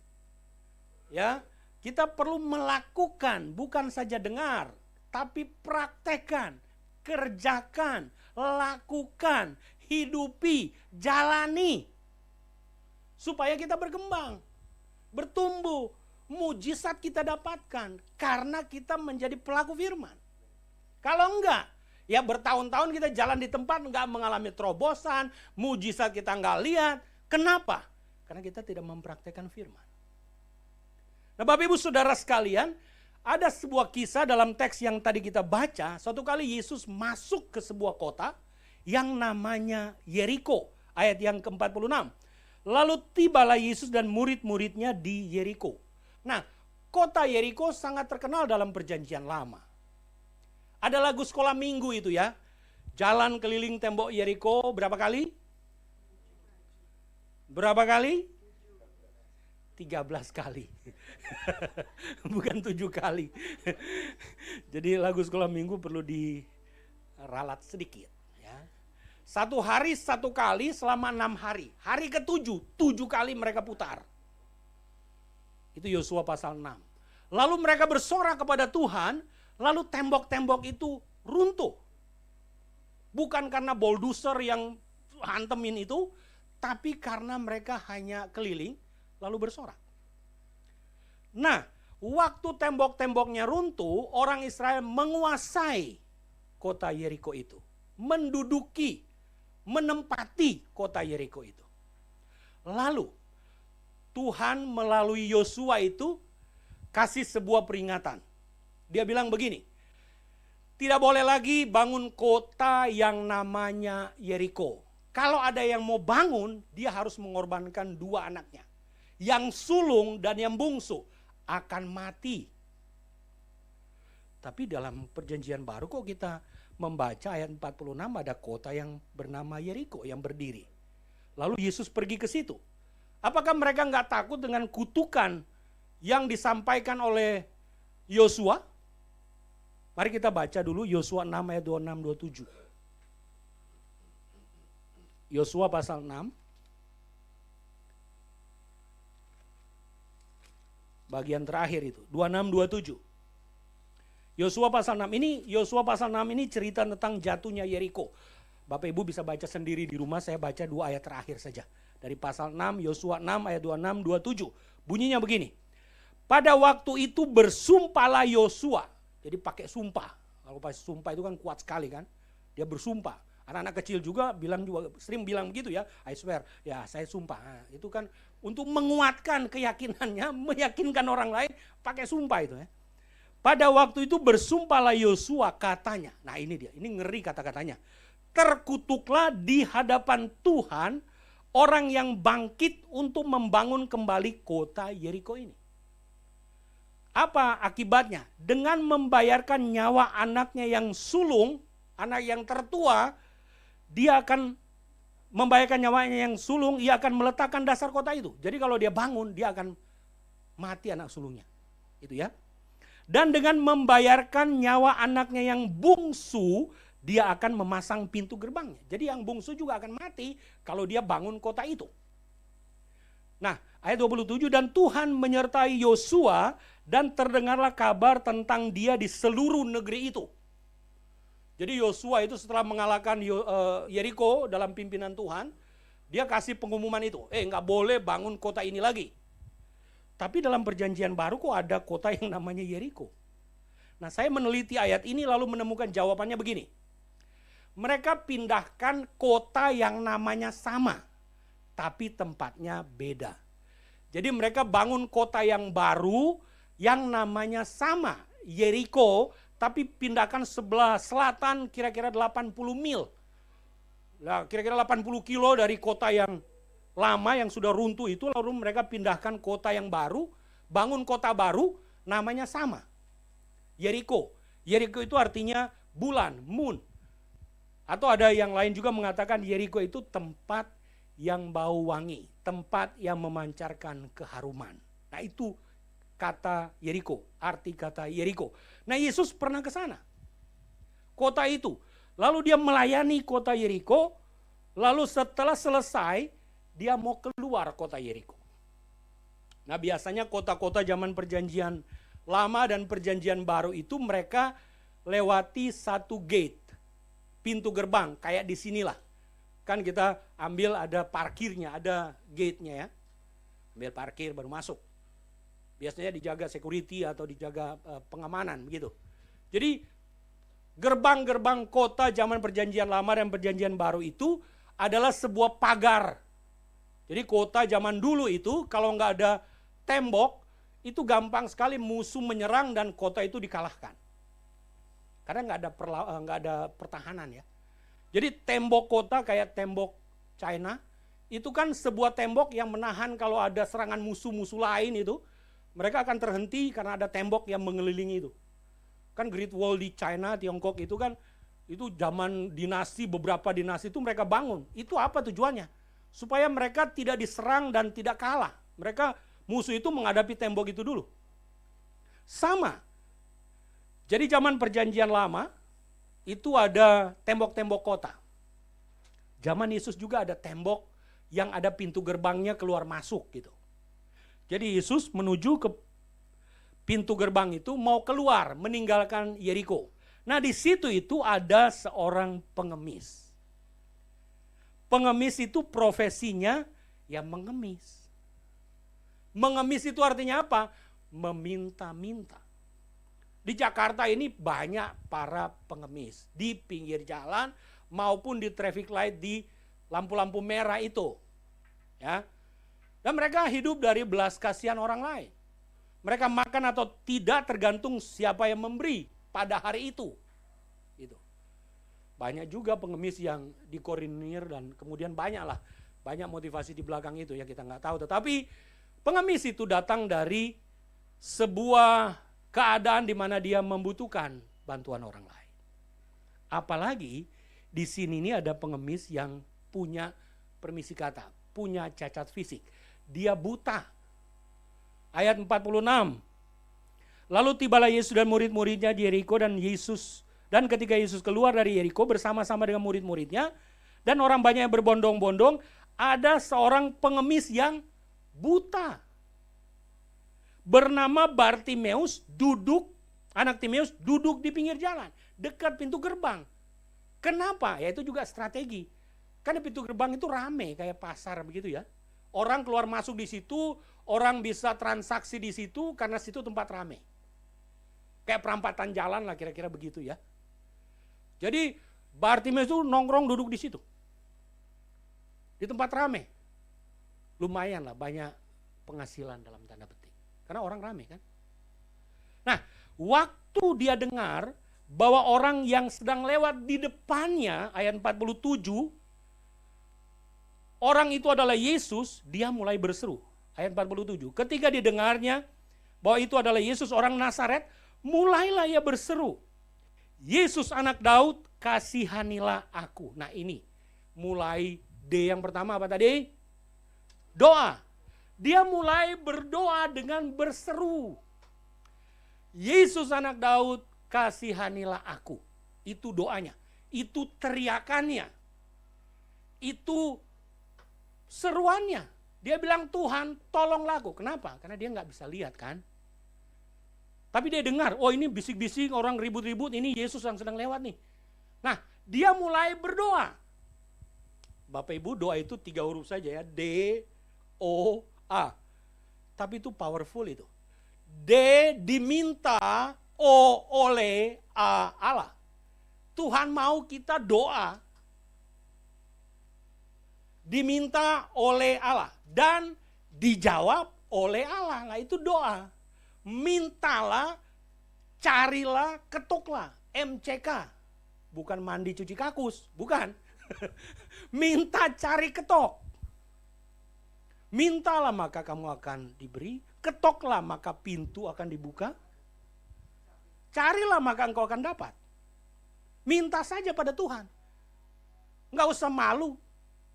Ya, kita perlu melakukan, bukan saja dengar, tapi praktekkan, kerjakan, lakukan, hidupi, jalani. Supaya kita berkembang, bertumbuh, mujizat kita dapatkan karena kita menjadi pelaku firman. Kalau enggak, ya bertahun-tahun kita jalan di tempat enggak mengalami terobosan, mujizat kita enggak lihat. Kenapa? Karena kita tidak mempraktekkan firman. Nah, Bapak Ibu Saudara sekalian, ada sebuah kisah dalam teks yang tadi kita baca. Suatu kali Yesus masuk ke sebuah kota yang namanya Yeriko, ayat yang ke-46. Lalu tibalah Yesus dan murid-muridnya di Yeriko. Nah, kota Yeriko sangat terkenal dalam perjanjian lama. Ada lagu sekolah minggu itu ya. Jalan keliling tembok Yeriko berapa kali? Berapa kali? 13 kali. Bukan 7 kali. Jadi lagu sekolah minggu perlu diralat sedikit. Ya. 1 hari 1 kali selama 6 hari. Hari ke-7, 7 kali mereka putar. Itu Yosua pasal 6. Lalu mereka bersorak kepada Tuhan, lalu tembok-tembok itu runtuh. Bukan karena bulldozer yang hantemin itu, tapi karena mereka hanya keliling, lalu bersorak. Nah, waktu tembok-temboknya runtuh, orang Israel menguasai kota Yeriko itu. Menduduki, menempati kota Yeriko itu. Lalu, Tuhan melalui Yosua itu kasih sebuah peringatan. Dia bilang begini, tidak boleh lagi bangun kota yang namanya Yeriko. Kalau ada yang mau bangun, dia harus mengorbankan 2 anaknya. Yang sulung dan yang bungsu akan mati. Tapi dalam perjanjian baru kok kita membaca ayat 46 ada kota yang bernama Yeriko yang berdiri. Lalu Yesus pergi ke situ. Apakah mereka nggak takut dengan kutukan yang disampaikan oleh Yosua? Mari kita baca dulu Yosua 6 ayat 26-27. Yosua pasal 6. Bagian terakhir itu, 26-27. Yosua pasal 6 ini, Yosua pasal 6 ini cerita tentang jatuhnya Yeriko. Bapak Ibu bisa baca sendiri di rumah, saya baca 2 ayat terakhir saja. Dari pasal 6, Yosua 6 ayat 26-27. Bunyinya begini. Pada waktu itu bersumpahlah Yosua. Jadi pakai sumpah. Kalau pakai sumpah itu kan kuat sekali kan. Dia bersumpah. Anak-anak kecil juga sering bilang begitu ya. I swear, ya saya sumpah. Nah, itu kan untuk menguatkan keyakinannya, meyakinkan orang lain pakai sumpah itu ya. Pada waktu itu bersumpahlah Yosua katanya. Nah ini dia, ini ngeri kata-katanya. Terkutuklah di hadapan Tuhan orang yang bangkit untuk membangun kembali kota Yeriko ini. Apa akibatnya? Dengan membayarkan nyawa anaknya yang sulung, anak yang tertua, dia akan membayarkan nyawanya yang sulung, ia akan meletakkan dasar kota itu. Jadi kalau dia bangun, dia akan mati anak sulungnya. Itu ya. Dan dengan membayarkan nyawa anaknya yang bungsu, dia akan memasang pintu gerbangnya. Jadi yang bungsu juga akan mati kalau dia bangun kota itu. Nah, ayat 27, dan Tuhan menyertai Yosua dan terdengarlah kabar tentang dia di seluruh negeri itu. Jadi Yosua itu setelah mengalahkan Yeriko dalam pimpinan Tuhan, dia kasih pengumuman itu, nggak boleh bangun kota ini lagi. Tapi dalam perjanjian baru kok ada kota yang namanya Yeriko. Nah, saya meneliti ayat ini lalu menemukan jawabannya begini. Mereka pindahkan kota yang namanya sama, tapi tempatnya beda. Jadi mereka bangun kota yang baru yang namanya sama, Yeriko, tapi pindahkan sebelah selatan kira-kira 80 mil. Nah, kira-kira 80 kilo dari kota yang lama yang sudah runtuh itu, lalu mereka pindahkan kota yang baru, bangun kota baru, namanya sama, Yeriko. Yeriko itu artinya bulan, moon. Atau ada yang lain juga mengatakan Yeriko itu tempat yang bau wangi, tempat yang memancarkan keharuman. Nah itu kata Yeriko, arti kata Yeriko. Nah Yesus pernah ke sana, kota itu. Lalu dia melayani kota Yeriko, lalu setelah selesai, dia mau keluar kota Yeriko. Nah biasanya kota-kota zaman perjanjian lama dan perjanjian baru itu mereka lewati satu gate, pintu gerbang, kayak di sinilah. Kan kita ambil ada parkirnya, ada gate-nya ya. Ambil parkir baru masuk. Biasanya dijaga security atau dijaga pengamanan begitu. Jadi gerbang-gerbang kota zaman perjanjian lama dan perjanjian baru itu adalah sebuah pagar. Jadi kota zaman dulu itu kalau nggak ada tembok, itu gampang sekali musuh menyerang dan kota itu dikalahkan. Karena nggak ada pertahanan ya. Jadi tembok kota kayak tembok China, itu kan sebuah tembok yang menahan kalau ada serangan musuh-musuh lain itu, mereka akan terhenti karena ada tembok yang mengelilingi itu. Kan Great Wall di China, Tiongkok itu kan, itu zaman dinasti, beberapa dinasti itu mereka bangun. Itu apa tujuannya? Supaya mereka tidak diserang dan tidak kalah. Musuh itu menghadapi tembok itu dulu. Sama. Jadi zaman perjanjian lama, itu ada tembok-tembok kota. Zaman Yesus juga ada tembok yang ada pintu gerbangnya keluar masuk gitu. Jadi Yesus menuju ke pintu gerbang itu mau keluar meninggalkan Yeriko. Nah di situ itu ada seorang pengemis. Pengemis itu profesinya ya mengemis. Mengemis itu artinya apa? Meminta-minta. Di Jakarta ini banyak para pengemis di pinggir jalan maupun di traffic light di lampu-lampu merah itu. Ya. Dan mereka hidup dari belas kasihan orang lain. Mereka makan atau tidak tergantung siapa yang memberi pada hari itu. Gitu. Banyak juga pengemis yang dikoordinir dan kemudian banyak motivasi di belakang itu ya kita nggak tahu. Tetapi pengemis itu datang dari sebuah keadaan di mana dia membutuhkan bantuan orang lain. Apalagi di sini ini ada pengemis yang punya, permisi kata, punya cacat fisik. Dia buta. Ayat 46. Lalu tibalah Yesus dan murid-muridnya di Yeriko dan ketika Yesus keluar dari Yeriko bersama-sama dengan murid-muridnya dan orang banyak yang berbondong-bondong, ada seorang pengemis yang buta. Bernama Bartimeus anak Timeus duduk di pinggir jalan, dekat pintu gerbang. Kenapa? Ya itu juga strategi. Karena pintu gerbang itu rame kayak pasar begitu ya. Orang keluar masuk di situ, orang bisa transaksi di situ karena situ tempat rame. Kayak perampatan jalan lah kira-kira begitu ya. Jadi Bartimeus itu nongkrong duduk di situ. Di tempat rame. Lumayan lah banyak penghasilan dalam tanda petik. Karena orang rame kan. Nah, waktu dia dengar bahwa orang yang sedang lewat di depannya, ayat 47, orang itu adalah Yesus, dia mulai berseru. Ayat 47. Ketika didengarnya bahwa itu adalah Yesus orang Nazaret, mulailah ia berseru. Yesus anak Daud, kasihanilah aku. Nah ini, mulai D yang pertama apa tadi? Doa. Dia mulai berdoa dengan berseru. Yesus anak Daud, kasihanilah aku. Itu doanya. Itu teriakannya. Itu seruannya. Dia bilang, Tuhan tolonglah aku. Kenapa? Karena dia nggak bisa lihat kan. Tapi dia dengar, oh ini bisik-bisik orang ribut-ribut, ini Yesus yang sedang lewat nih. Nah, dia mulai berdoa. Bapak Ibu, doa itu 3 huruf saja ya. D, O, A. Tapi itu powerful itu. D diminta, O oleh, A Allah. Tuhan mau kita doa. Diminta oleh Allah. Dan dijawab oleh Allah. Nah itu doa. Mintalah, carilah, ketoklah. MCK. Bukan mandi cuci kakus. Bukan. Minta, cari, ketok. Mintalah maka kamu akan diberi. Ketoklah maka pintu akan dibuka. Carilah maka engkau akan dapat. Minta saja pada Tuhan. Nggak usah malu.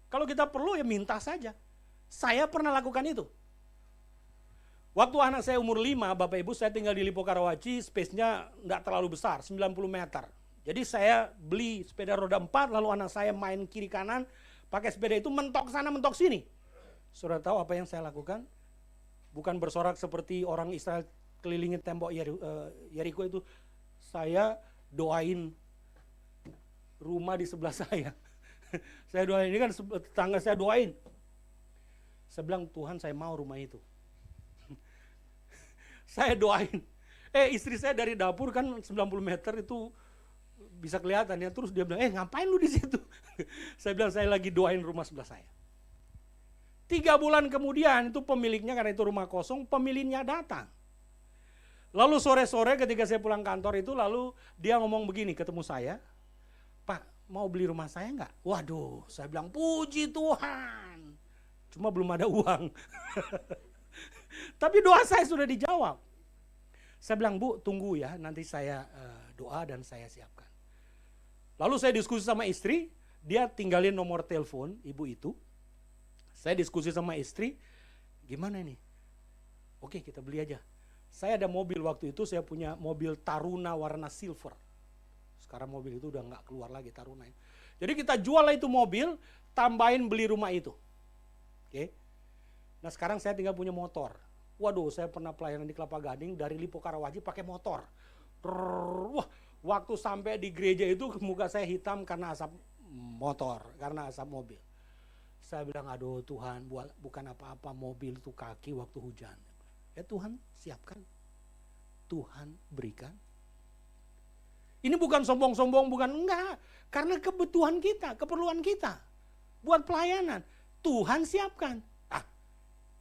Kalau kita perlu ya minta saja. Saya pernah lakukan itu. Waktu anak saya umur 5, Bapak Ibu, saya tinggal di Lipo Karawaci, space-nya nggak terlalu besar, 90 meter. Jadi saya beli sepeda roda 4, lalu anak saya main kiri kanan, pakai sepeda itu mentok sana, mentok sini. Saudara tahu apa yang saya lakukan? Bukan bersorak seperti orang Israel kelilingi tembok Yeriko itu. Saya doain rumah di sebelah saya. Saya doain, ini kan tetangga saya doain. Saya bilang, Tuhan saya mau rumah itu. Saya doain. Istri saya dari dapur kan 90 meter itu bisa kelihatan ya. Terus dia bilang, ngapain lu di situ? Saya bilang, saya lagi doain rumah sebelah saya. 3 bulan kemudian itu pemiliknya, karena itu rumah kosong, pemiliknya datang. Lalu sore-sore ketika saya pulang kantor itu, lalu dia ngomong begini, ketemu saya, Pak, mau beli rumah saya enggak? Waduh, saya bilang, puji Tuhan. Cuma belum ada uang. Tapi doa saya sudah dijawab. Saya bilang, Bu, tunggu ya, nanti saya doa dan saya siapkan. Lalu saya diskusi sama istri, dia tinggalin nomor telepon ibu itu. Saya diskusi sama istri, gimana ini? Oke, kita beli aja. Saya ada mobil waktu itu, saya punya mobil Taruna warna silver. Sekarang mobil itu udah nggak keluar lagi Taruna. Jadi kita jual lah itu mobil, tambahin beli rumah itu. Oke. Nah sekarang saya tinggal punya motor. Waduh, saya pernah pelayanan di Kelapa Gading dari Lipo Karawaci pakai motor. Wah, waktu sampai di gereja itu muka saya hitam karena asap motor, karena asap mobil. Saya bilang, aduh Tuhan, bukan apa-apa mobil itu kaki waktu hujan. Ya Tuhan siapkan, Tuhan berikan. Ini bukan sombong-sombong, bukan, enggak. Karena kebutuhan kita, keperluan kita. Buat pelayanan, Tuhan siapkan.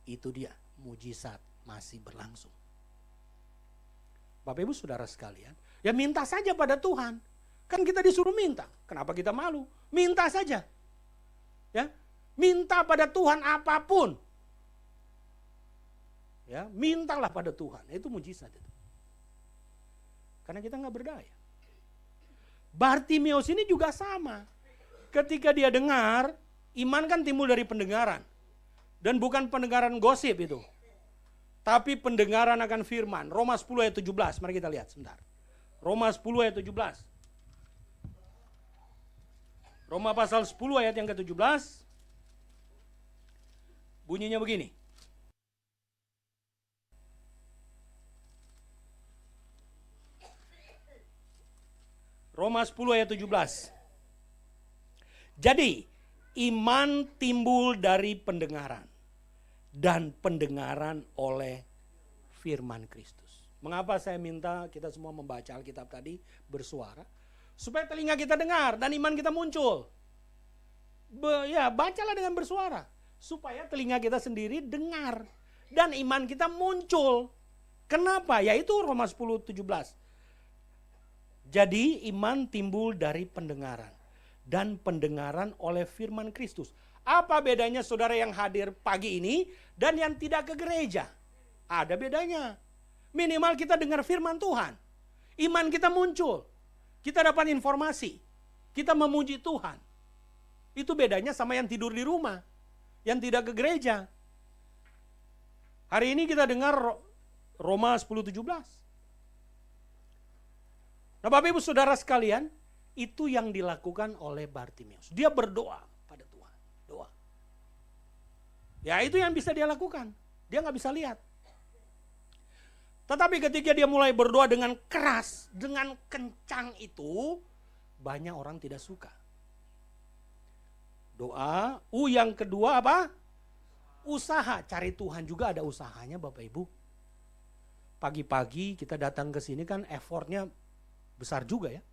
Itu dia, mujizat masih berlangsung. Bapak Ibu Saudara sekalian, ya minta saja pada Tuhan. Kan kita disuruh minta, kenapa kita malu? Minta saja. Ya, minta pada Tuhan apapun. Ya, mintalah pada Tuhan, itu mujizat itu. Karena kita nggak berdaya. Bartimeus ini juga sama. Ketika dia dengar, iman kan timbul dari pendengaran. Dan bukan pendengaran gosip itu. Tapi pendengaran akan firman. Roma 10 ayat 17. Mari kita lihat sebentar. Roma 10 ayat 17. Roma pasal 10 ayat yang ke-17. Bunyinya begini. Roma 10 ayat 17. Jadi, iman timbul dari pendengaran. Dan pendengaran oleh firman Kristus. Mengapa saya minta kita semua membaca Alkitab tadi bersuara? Supaya telinga kita dengar dan iman kita muncul. Bacalah dengan bersuara. Supaya telinga kita sendiri dengar. Dan iman kita muncul. Kenapa? Yaitu Roma 10:17. Jadi iman timbul dari pendengaran. Dan pendengaran oleh firman Kristus. Apa bedanya saudara yang hadir pagi ini dan yang tidak ke gereja? Ada bedanya. Minimal kita dengar firman Tuhan. Iman kita muncul. Kita dapat informasi. Kita memuji Tuhan. Itu bedanya sama yang tidur di rumah. Yang tidak ke gereja. Hari ini kita dengar Roma 10:17. Nah Bapak Ibu Saudara sekalian, itu yang dilakukan oleh Bartimeus. Dia berdoa pada Tuhan. Doa. Ya itu yang bisa dia lakukan. Dia nggak bisa lihat. Tetapi ketika dia mulai berdoa dengan keras, dengan kencang itu, banyak orang tidak suka. Doa, yang kedua apa? Usaha. Cari Tuhan juga ada usahanya Bapak Ibu. Pagi-pagi kita datang ke sini kan effortnya besar juga ya.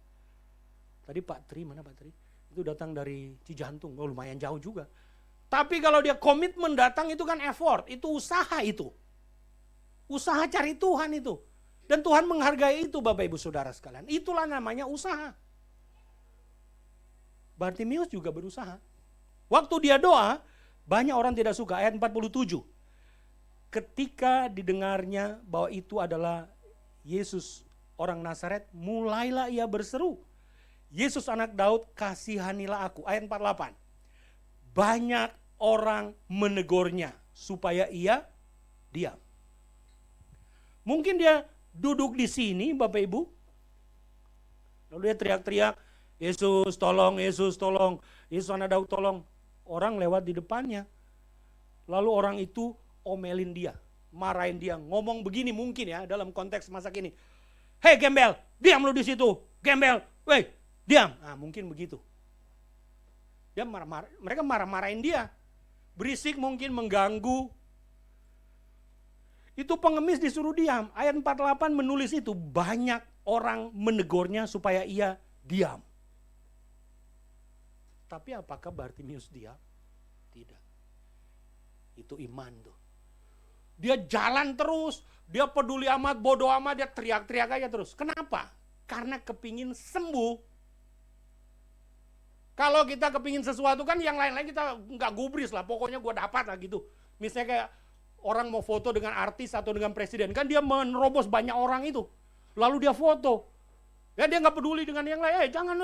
Tadi Pak Tri, mana Pak Tri? Itu datang dari Cijantung, lumayan jauh juga. Tapi kalau dia komitmen datang itu kan effort, itu usaha itu. Usaha cari Tuhan itu. Dan Tuhan menghargai itu Bapak Ibu Saudara sekalian. Itulah namanya usaha. Bartimeus juga berusaha. Waktu dia doa, banyak orang tidak suka. Ayat 47. Ketika didengarnya bahwa itu adalah Yesus orang Nazaret, mulailah ia berseru, Yesus anak Daud, kasihanilah aku. Ayat 48. Banyak orang menegurnya supaya ia diam. Mungkin dia duduk di sini Bapak Ibu. Lalu dia teriak-teriak, Yesus tolong, Yesus tolong, Yesus anak Daud tolong. Orang lewat di depannya. Lalu orang itu omelin dia, marahin dia, ngomong begini mungkin ya dalam konteks masa kini. Hei gembel, diam lu di situ. Gembel, weh, diam. Nah, mungkin begitu. Dia mereka marah-marahin dia. Berisik mungkin, mengganggu. Itu pengemis disuruh diam. Ayat 48 menulis itu, banyak orang menegurnya supaya ia diam. Tapi apakah Bartimeus diam? Tidak. Itu iman tuh. Dia jalan terus, dia peduli amat, bodoh amat, dia teriak-teriak aja terus. Kenapa? Karena kepingin sembuh. Kalau kita kepingin sesuatu kan yang lain-lain kita nggak gubris lah, pokoknya gue dapat lah gitu. Misalnya kayak orang mau foto dengan artis atau dengan presiden, kan dia menerobos banyak orang itu. Lalu dia foto. Ya dia nggak peduli dengan yang lain, jangan,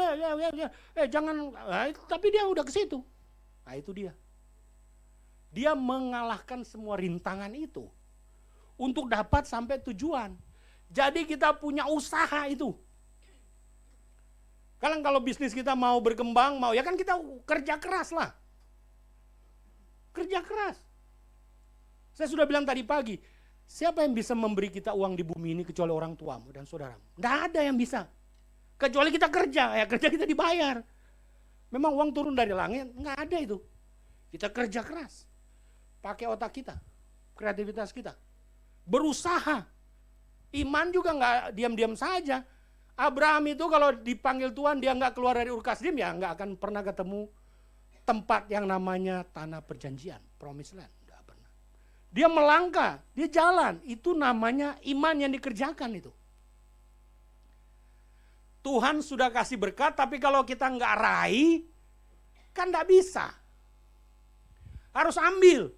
jangan. Nah, tapi dia udah ke situ. Nah itu dia. Dia mengalahkan semua rintangan itu untuk dapat sampai tujuan. Jadi kita punya usaha itu. Kalau bisnis kita mau berkembang, ya kan kita kerja keras lah. Kerja keras. Saya sudah bilang tadi pagi, siapa yang bisa memberi kita uang di bumi ini kecuali orang tuamu dan saudaramu? Tidak ada yang bisa. Kecuali kita kerja, ya kerja kita dibayar. Memang uang turun dari langit, nggak ada itu. Kita kerja keras. Pakai otak kita, kreativitas kita. Berusaha. Iman juga nggak diam-diam saja. Abraham itu kalau dipanggil Tuhan, dia nggak keluar dari Ur Kasdim, ya nggak akan pernah ketemu tempat yang namanya tanah perjanjian, promised land. Nggak pernah. Dia melangkah, dia jalan. Itu namanya iman yang dikerjakan itu. Tuhan sudah kasih berkat, tapi kalau kita nggak raih, kan nggak bisa. Harus ambil.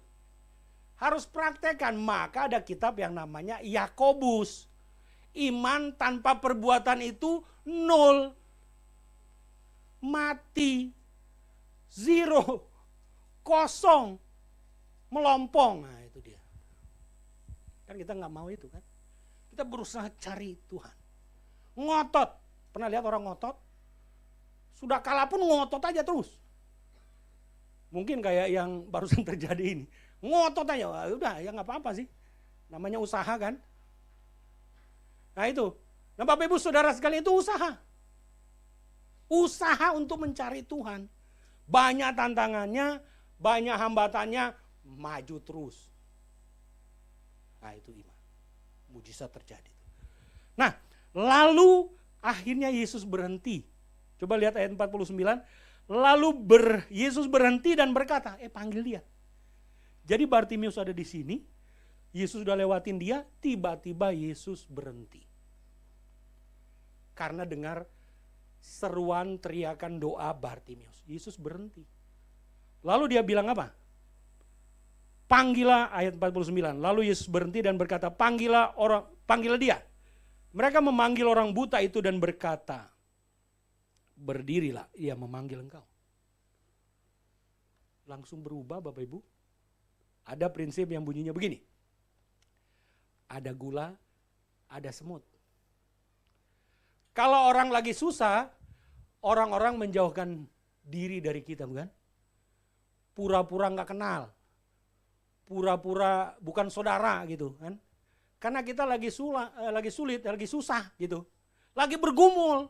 Harus praktekkan. Maka ada kitab yang namanya Yakobus. Iman tanpa perbuatan itu nol. Mati. Zero. Kosong. Melompong. Nah itu dia. Kan kita nggak mau itu kan. Kita berusaha cari Tuhan. Ngotot. Pernah lihat orang ngotot? Sudah kalah pun ngotot aja terus. Mungkin kayak yang barusan terjadi ini. Ngotot aja, udah ya nggak apa-apa sih. Namanya usaha kan. Nah itu. Nah Bapak Ibu Saudara sekalian itu usaha. Usaha untuk mencari Tuhan. Banyak tantangannya, banyak hambatannya, maju terus. Nah itu iman. Mujizat terjadi. Nah lalu akhirnya Yesus berhenti. Coba lihat ayat 49. Lalu Yesus berhenti dan berkata, panggil dia. Jadi Bartimeus ada di sini, Yesus sudah lewatin dia, tiba-tiba Yesus berhenti. Karena dengar seruan teriakan doa Bartimeus. Yesus berhenti. Lalu dia bilang apa? Panggillah, ayat 49. Lalu Yesus berhenti dan berkata, panggillah dia. Mereka memanggil orang buta itu dan berkata, berdirilah, ia memanggil engkau. Langsung berubah Bapak Ibu. Ada prinsip yang bunyinya begini. Ada gula, ada semut. Kalau orang lagi susah, orang-orang menjauhkan diri dari kita, bukan? Pura-pura nggak kenal. Pura-pura bukan saudara gitu kan. Karena kita lagi sulit, lagi susah gitu. Lagi bergumul.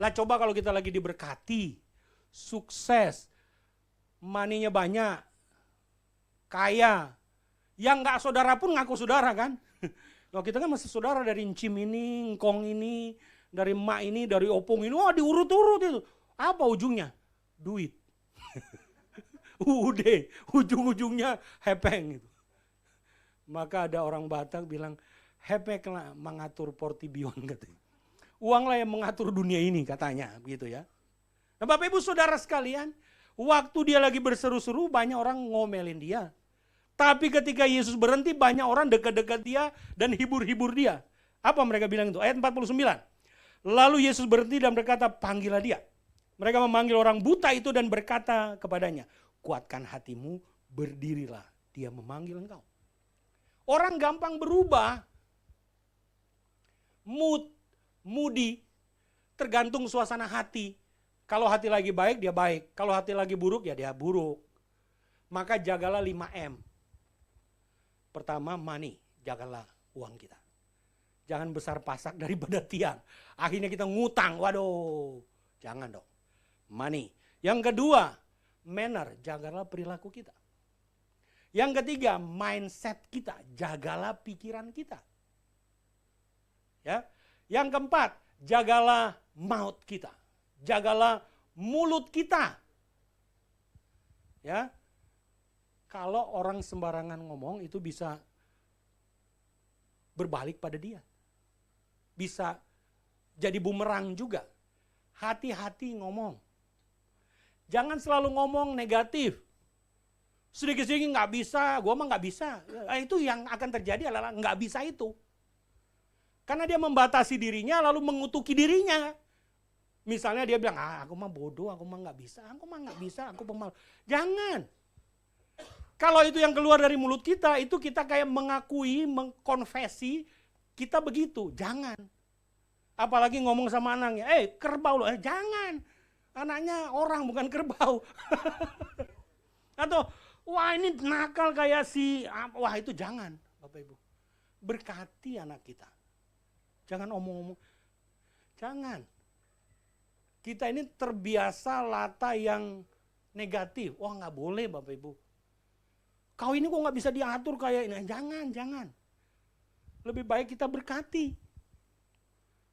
Lah coba kalau kita lagi diberkati, sukses, maninya banyak, kaya, yang nggak saudara pun ngaku saudara kan. Loh, kita kan masih saudara dari Encim ini, Ngkong ini, dari emak ini, dari opung ini, wah diurut-urut itu. Apa ujungnya? Duit. Udah, ujung-ujungnya hepeng gitu. Maka ada orang Batak bilang, hepeng lah mengatur portibion katanya. Uanglah yang mengatur dunia ini katanya, gitu ya. Nah, Bapak Ibu Saudara sekalian, waktu dia lagi berseru-seru banyak orang ngomelin dia. Tapi ketika Yesus berhenti banyak orang dekat-dekat dia dan hibur-hibur dia. Apa mereka bilang itu? Ayat 49. Lalu Yesus berhenti dan berkata, panggillah dia. Mereka memanggil orang buta itu dan berkata kepadanya, kuatkan hatimu, berdirilah, dia memanggil engkau. Orang gampang berubah. Moody, tergantung suasana hati. Kalau hati lagi baik, dia baik. Kalau hati lagi buruk, ya dia buruk. Maka jagalah 5M. Pertama, money. Jagalah uang kita. Jangan besar pasak daripada tiang. Akhirnya kita ngutang. Waduh, jangan dong. Money. Yang kedua, manner. Jagalah perilaku kita. Yang ketiga, mindset kita. Jagalah pikiran kita. Ya. Yang keempat, jagalah maut kita. Jagalah mulut kita. Ya. Kalau orang sembarangan ngomong itu bisa berbalik pada dia. Bisa jadi bumerang juga. Hati-hati ngomong. Jangan selalu ngomong negatif. Sedikit-sedikit nggak bisa, gua mah nggak bisa. Itu yang akan terjadi adalah nggak bisa itu. Karena dia membatasi dirinya lalu mengutuki dirinya. Misalnya dia bilang, aku mah bodoh, aku mah nggak bisa, aku pemalu. Jangan. Kalau itu yang keluar dari mulut kita, itu kita kayak mengakui, mengkonfesi, kita begitu. Jangan. Apalagi ngomong sama anaknya, kerbau loh, jangan. Anaknya orang bukan kerbau. Atau, wah ini nakal kayak si, wah itu jangan Bapak Ibu. Berkati anak kita. Jangan omong-omong, jangan. Kita ini terbiasa lata yang negatif. Wah nggak boleh Bapak Ibu. Kau ini kok nggak bisa diatur kayak ini. Jangan. Lebih baik kita berkati.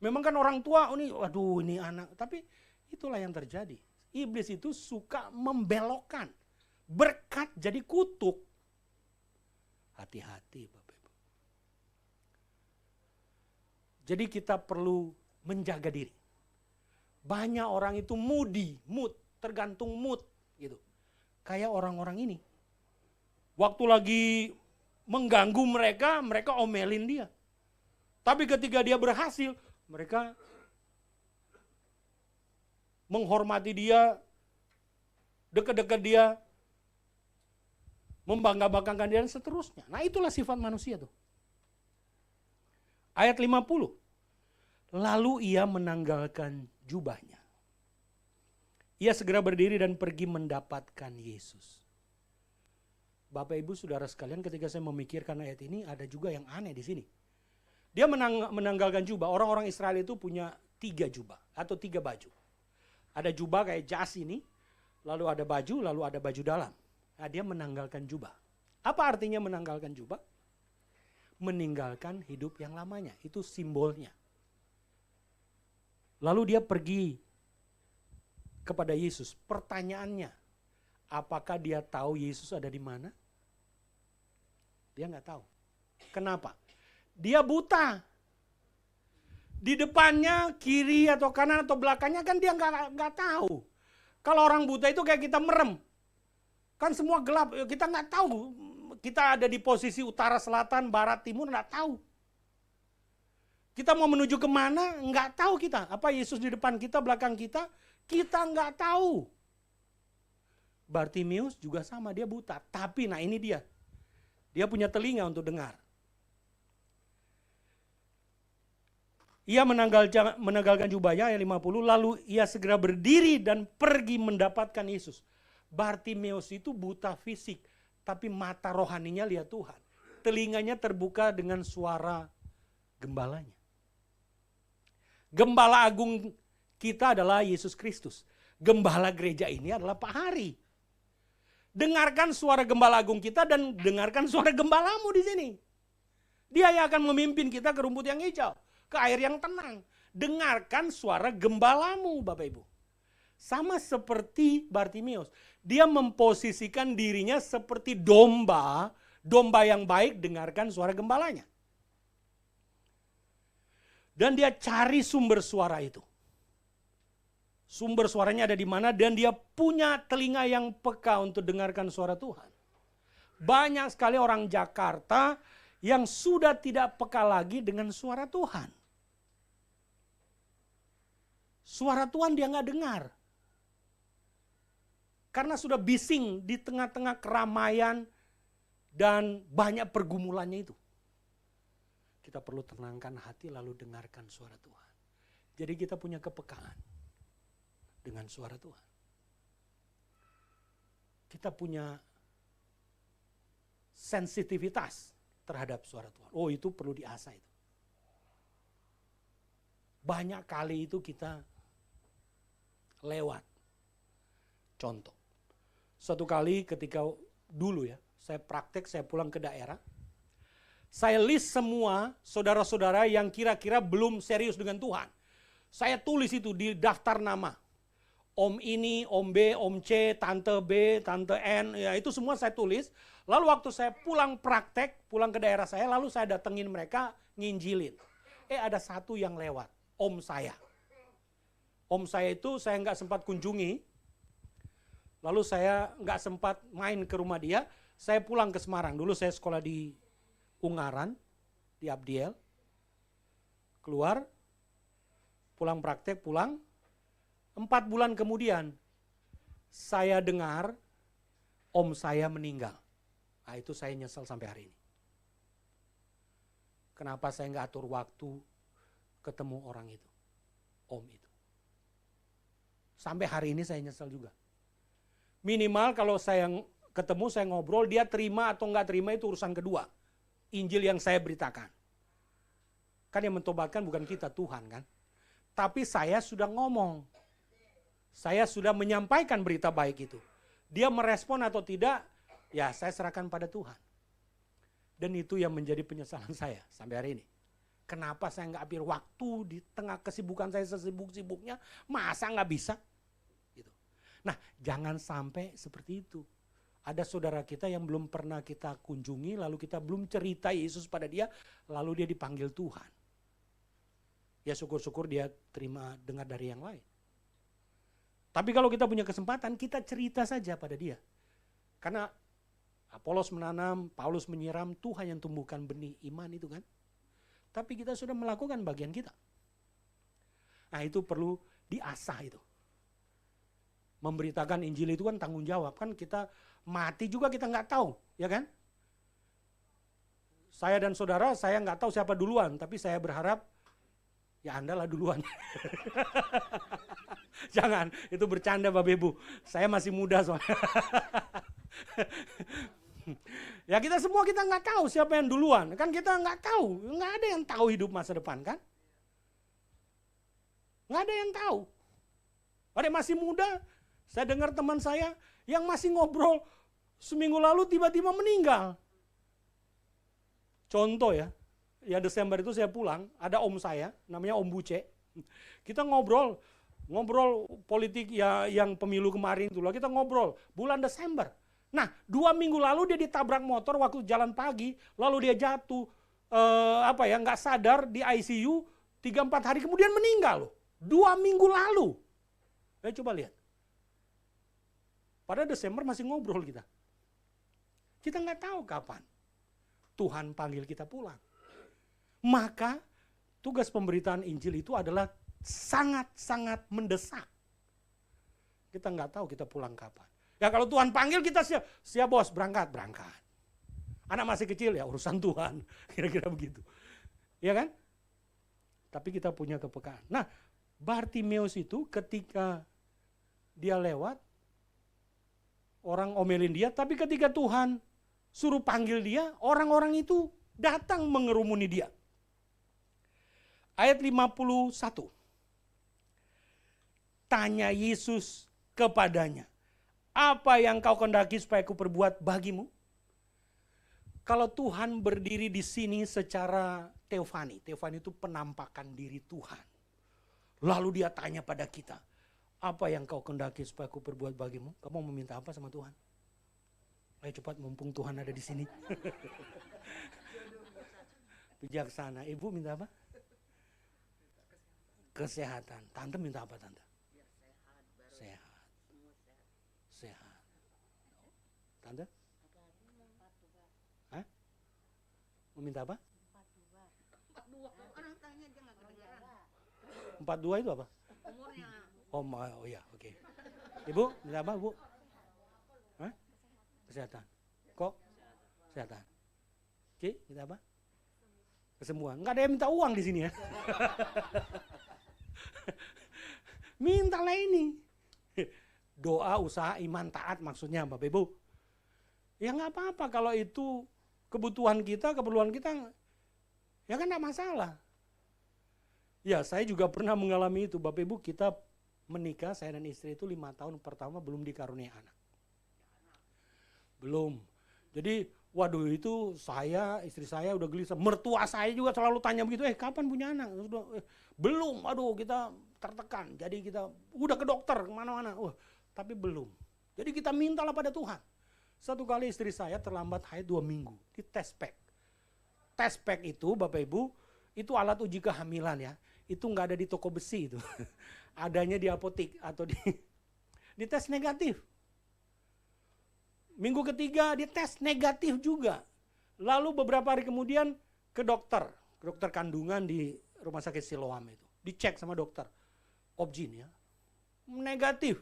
Memang kan orang tua, waduh ini anak. Tapi itulah yang terjadi. Iblis itu suka membelokkan. Berkat jadi kutuk. Hati-hati Bapak Ibu. Jadi kita perlu menjaga diri. Banyak orang itu tergantung mood gitu. Kayak orang-orang ini. Waktu lagi mengganggu mereka omelin dia. Tapi ketika dia berhasil, mereka menghormati dia, dekat-dekat dia, membangga-banggakan dia dan seterusnya. Nah itulah sifat manusia tuh. Ayat 50. Lalu ia menanggalkan jubahnya. Ia segera berdiri dan pergi mendapatkan Yesus. Bapak Ibu Saudara sekalian, ketika saya memikirkan ayat ini ada juga yang aneh di sini. Dia menanggalkan jubah. Orang-orang Israel itu punya 3 jubah atau 3 baju. Ada jubah kayak jas ini, lalu ada baju dalam. Nah, dia menanggalkan jubah. Apa artinya menanggalkan jubah? Meninggalkan hidup yang lamanya. Itu simbolnya. Lalu dia pergi kepada Yesus. Pertanyaannya, apakah dia tahu Yesus ada di mana? Dia nggak tahu. Kenapa? Dia buta. Di depannya, kiri atau kanan atau belakangnya kan dia nggak tahu. Kalau orang buta itu kayak kita merem. Kan semua gelap, kita nggak tahu. Kita ada di posisi utara, selatan, barat, timur, nggak tahu. Kita mau menuju kemana, nggak tahu kita. Apa Yesus di depan kita, belakang kita nggak tahu. Bartimeus juga sama, dia buta. Tapi nah ini dia punya telinga untuk dengar. Ia menanggalkan jubahnya, ayat 50, lalu ia segera berdiri dan pergi mendapatkan Yesus. Bartimeus itu buta fisik, tapi mata rohaninya lihat Tuhan. Telinganya terbuka dengan suara gembalanya. Gembala agung kita adalah Yesus Kristus. Gembala gereja ini adalah Pak Hari. Dengarkan suara gembala agung kita dan dengarkan suara gembalamu di sini. Dia yang akan memimpin kita ke rumput yang hijau, ke air yang tenang. Dengarkan suara gembalamu, Bapak Ibu. Sama seperti Bartimeus. Dia memposisikan dirinya seperti domba yang baik, dengarkan suara gembalanya. Dan dia cari sumber suara itu. Sumber suaranya ada di mana dan dia punya telinga yang peka untuk dengarkan suara Tuhan. Banyak sekali orang Jakarta yang sudah tidak peka lagi dengan suara Tuhan. Suara Tuhan dia nggak dengar. Karena sudah bising di tengah-tengah keramaian dan banyak pergumulannya itu. Kita perlu tenangkan hati lalu dengarkan suara Tuhan. Jadi kita punya kepekaan dengan suara Tuhan. Kita punya sensitivitas terhadap suara Tuhan. Oh, itu perlu diasah itu. Banyak kali itu kita lewat. Contoh. Suatu kali ketika dulu ya, saya praktek, saya pulang ke daerah. Saya list semua saudara-saudara yang kira-kira belum serius dengan Tuhan. Saya tulis itu di daftar nama. Om ini, Om B, Om C, Tante B, Tante N, ya itu semua saya tulis. Lalu waktu saya pulang praktek, pulang ke daerah saya, lalu saya datengin mereka, nginjilin. Ada satu yang lewat, om saya. Om saya itu saya nggak sempat kunjungi. Lalu saya nggak sempat main ke rumah dia, saya pulang ke Semarang. Dulu saya sekolah di Ungaran, di Abdiel. Keluar, pulang praktek, pulang. 4 bulan kemudian, saya dengar om saya meninggal. Nah itu saya nyesel sampai hari ini. Kenapa saya nggak atur waktu ketemu orang itu, om itu. Sampai hari ini saya nyesel juga. Minimal kalau saya ketemu, saya ngobrol, dia terima atau nggak terima itu urusan kedua. Injil yang saya beritakan. Kan yang mentobatkan bukan kita, Tuhan kan. Tapi saya sudah ngomong. Saya sudah menyampaikan berita baik itu. Dia merespon atau tidak, ya saya serahkan pada Tuhan. Dan itu yang menjadi penyesalan saya sampai hari ini. Kenapa saya nggak ambil waktu di tengah kesibukan saya sesibuk-sibuknya, masa nggak bisa? Gitu. Nah, jangan sampai seperti itu. Ada saudara kita yang belum pernah kita kunjungi, lalu kita belum cerita Yesus pada dia, lalu dia dipanggil Tuhan. Ya syukur-syukur dia terima dengar dari yang lain. Tapi kalau kita punya kesempatan, kita cerita saja pada dia. Karena Apolos menanam, Paulus menyiram, Tuhan yang tumbuhkan benih iman itu kan. Tapi kita sudah melakukan bagian kita. Nah itu perlu diasah itu. Memberitakan Injil itu kan tanggung jawab. Kan kita mati juga kita nggak tahu, ya kan? Saya dan saudara, saya nggak tahu siapa duluan. Tapi saya berharap, ya Anda lah duluan. Jangan, itu bercanda Bapak Ibu. Saya masih muda soalnya. Ya kita semua kita nggak tahu siapa yang duluan. Kan kita nggak tahu, nggak ada yang tahu hidup masa depan kan. Nggak ada yang tahu. Ada yang masih muda, saya dengar teman saya yang masih ngobrol seminggu lalu tiba-tiba meninggal. Contoh ya Desember itu saya pulang, ada om saya, namanya Om Buce. Kita ngobrol politik ya yang pemilu kemarin itu lah, kita ngobrol bulan Desember. Nah 2 minggu lalu dia ditabrak motor waktu jalan pagi, lalu dia jatuh nggak sadar di ICU, 3-4 hari kemudian meninggal loh. 2 minggu lalu. Coba lihat. Padahal Desember masih ngobrol kita. Kita nggak tahu kapan Tuhan panggil kita pulang. Maka tugas pemberitaan Injil itu adalah sangat-sangat mendesak. Kita nggak tahu kita pulang kapan. Ya kalau Tuhan panggil kita siap bos, berangkat. Anak masih kecil ya urusan Tuhan, kira-kira begitu. Ya kan? Tapi kita punya kepekaan. Nah, Bartimeus itu ketika dia lewat, orang omelin dia, tapi ketika Tuhan suruh panggil dia, orang-orang itu datang mengerumuni dia. Ayat 51. Tanya Yesus kepadanya, apa yang kau kehendaki supaya aku perbuat bagimu? Kalau Tuhan berdiri di sini secara teofani itu penampakan diri Tuhan. Lalu dia tanya pada kita, apa yang kau kehendaki supaya aku perbuat bagimu? Kamu mau meminta apa sama Tuhan? Ayo cepat, mumpung Tuhan ada di sini. Bijaksana. Ibu minta apa? Kesehatan. Tante minta apa tante? Sehat. Tante? Hah? Mau minta apa? 42 itu apa? Umurnya. Oh ya, oke. Ibu, minta apa, Bu? Hah? Kesehatan. Kok? Kesehatan. Ki, minta apa? Kesembuhan. Enggak ada yang minta uang di sini ya. Mintalah ini. Doa, usaha, iman, taat maksudnya Bapak Ibu. Ya nggak apa-apa kalau itu kebutuhan kita, keperluan kita, ya kan nggak masalah. Ya saya juga pernah mengalami itu Bapak Ibu, kita menikah, saya dan istri itu 5 tahun pertama belum dikaruniai anak. Belum. Jadi waduh itu istri saya udah gelisah, mertua saya juga selalu tanya begitu, kapan punya anak? Belum, aduh kita tertekan, jadi kita udah ke dokter kemana-mana, tapi belum. Jadi kita mintalah pada Tuhan. Satu kali istri saya terlambat haid 2 minggu di test pack. Test pack itu Bapak Ibu, itu alat uji kehamilan ya. Itu nggak ada di toko besi itu. Adanya di apotek atau di tes negatif. Minggu ketiga dia tes negatif juga. Lalu beberapa hari kemudian ke dokter kandungan di Rumah Sakit Siloam itu. Dicek sama dokter. Objin ya. Negatif.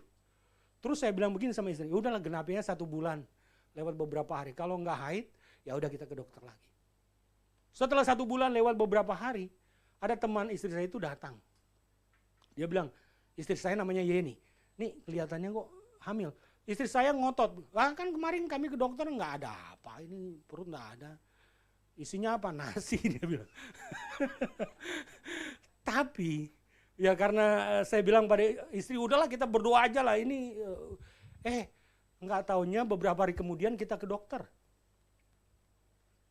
Terus saya bilang begini sama istri, udahlah genapinya 1 bulan. Lewat beberapa hari. Kalau nggak haid, ya udah kita ke dokter lagi. Setelah 1 bulan lewat beberapa hari, ada teman istri saya itu datang. Dia bilang, istri saya namanya Yeni. Nih kelihatannya kok hamil. Istri saya ngotot, kan kemarin kami ke dokter nggak ada apa, ini perut nggak ada. Isinya apa? Nasi dia bilang. Tapi ya karena saya bilang pada istri, udahlah kita berdoa aja lah ini. Nggak taunya beberapa hari kemudian kita ke dokter.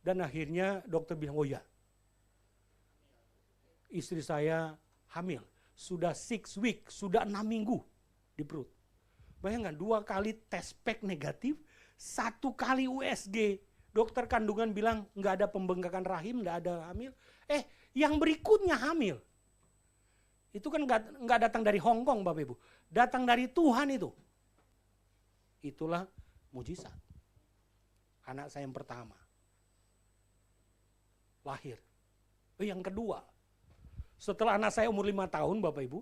Dan akhirnya dokter bilang, oh ya, istri saya hamil. Sudah 6 week, sudah 6 minggu di perut. Bayangkan 2 kali test pack negatif, 1 kali USG. Dokter kandungan bilang nggak ada pembengkakan rahim, nggak ada hamil. Yang berikutnya hamil. Itu kan nggak datang dari Hong Kong Bapak Ibu. Datang dari Tuhan itu. Itulah mujizat. Anak saya yang pertama. Lahir. Yang kedua. Setelah anak saya umur 5 tahun Bapak Ibu.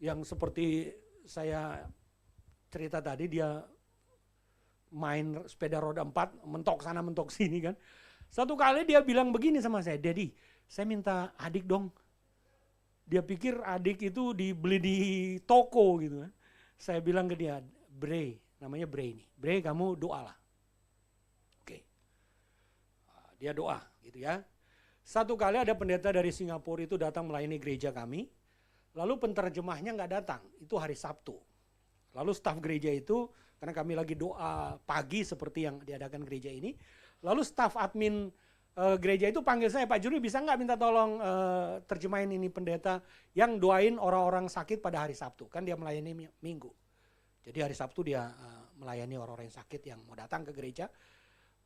Yang seperti saya cerita tadi, dia main sepeda roda 4, mentok sana mentok sini kan. Satu kali dia bilang begini sama saya, Daddy, saya minta adik dong. Dia pikir adik itu dibeli di toko gitu kan. Saya bilang ke dia, Bray, namanya Bray ini. Bray, kamu doalah. Oke. Dia doa gitu ya. Satu kali ada pendeta dari Singapura itu datang melayani gereja kami. Lalu penterjemahnya nggak datang, itu hari Sabtu. Lalu staf gereja itu, karena kami lagi doa pagi seperti yang diadakan gereja ini. Lalu staf admin gereja itu panggil saya, Pak Juri bisa nggak minta tolong terjemahin ini pendeta yang doain orang-orang sakit pada hari Sabtu. Kan dia melayani Minggu. Jadi hari Sabtu dia melayani orang-orang yang sakit yang mau datang ke gereja.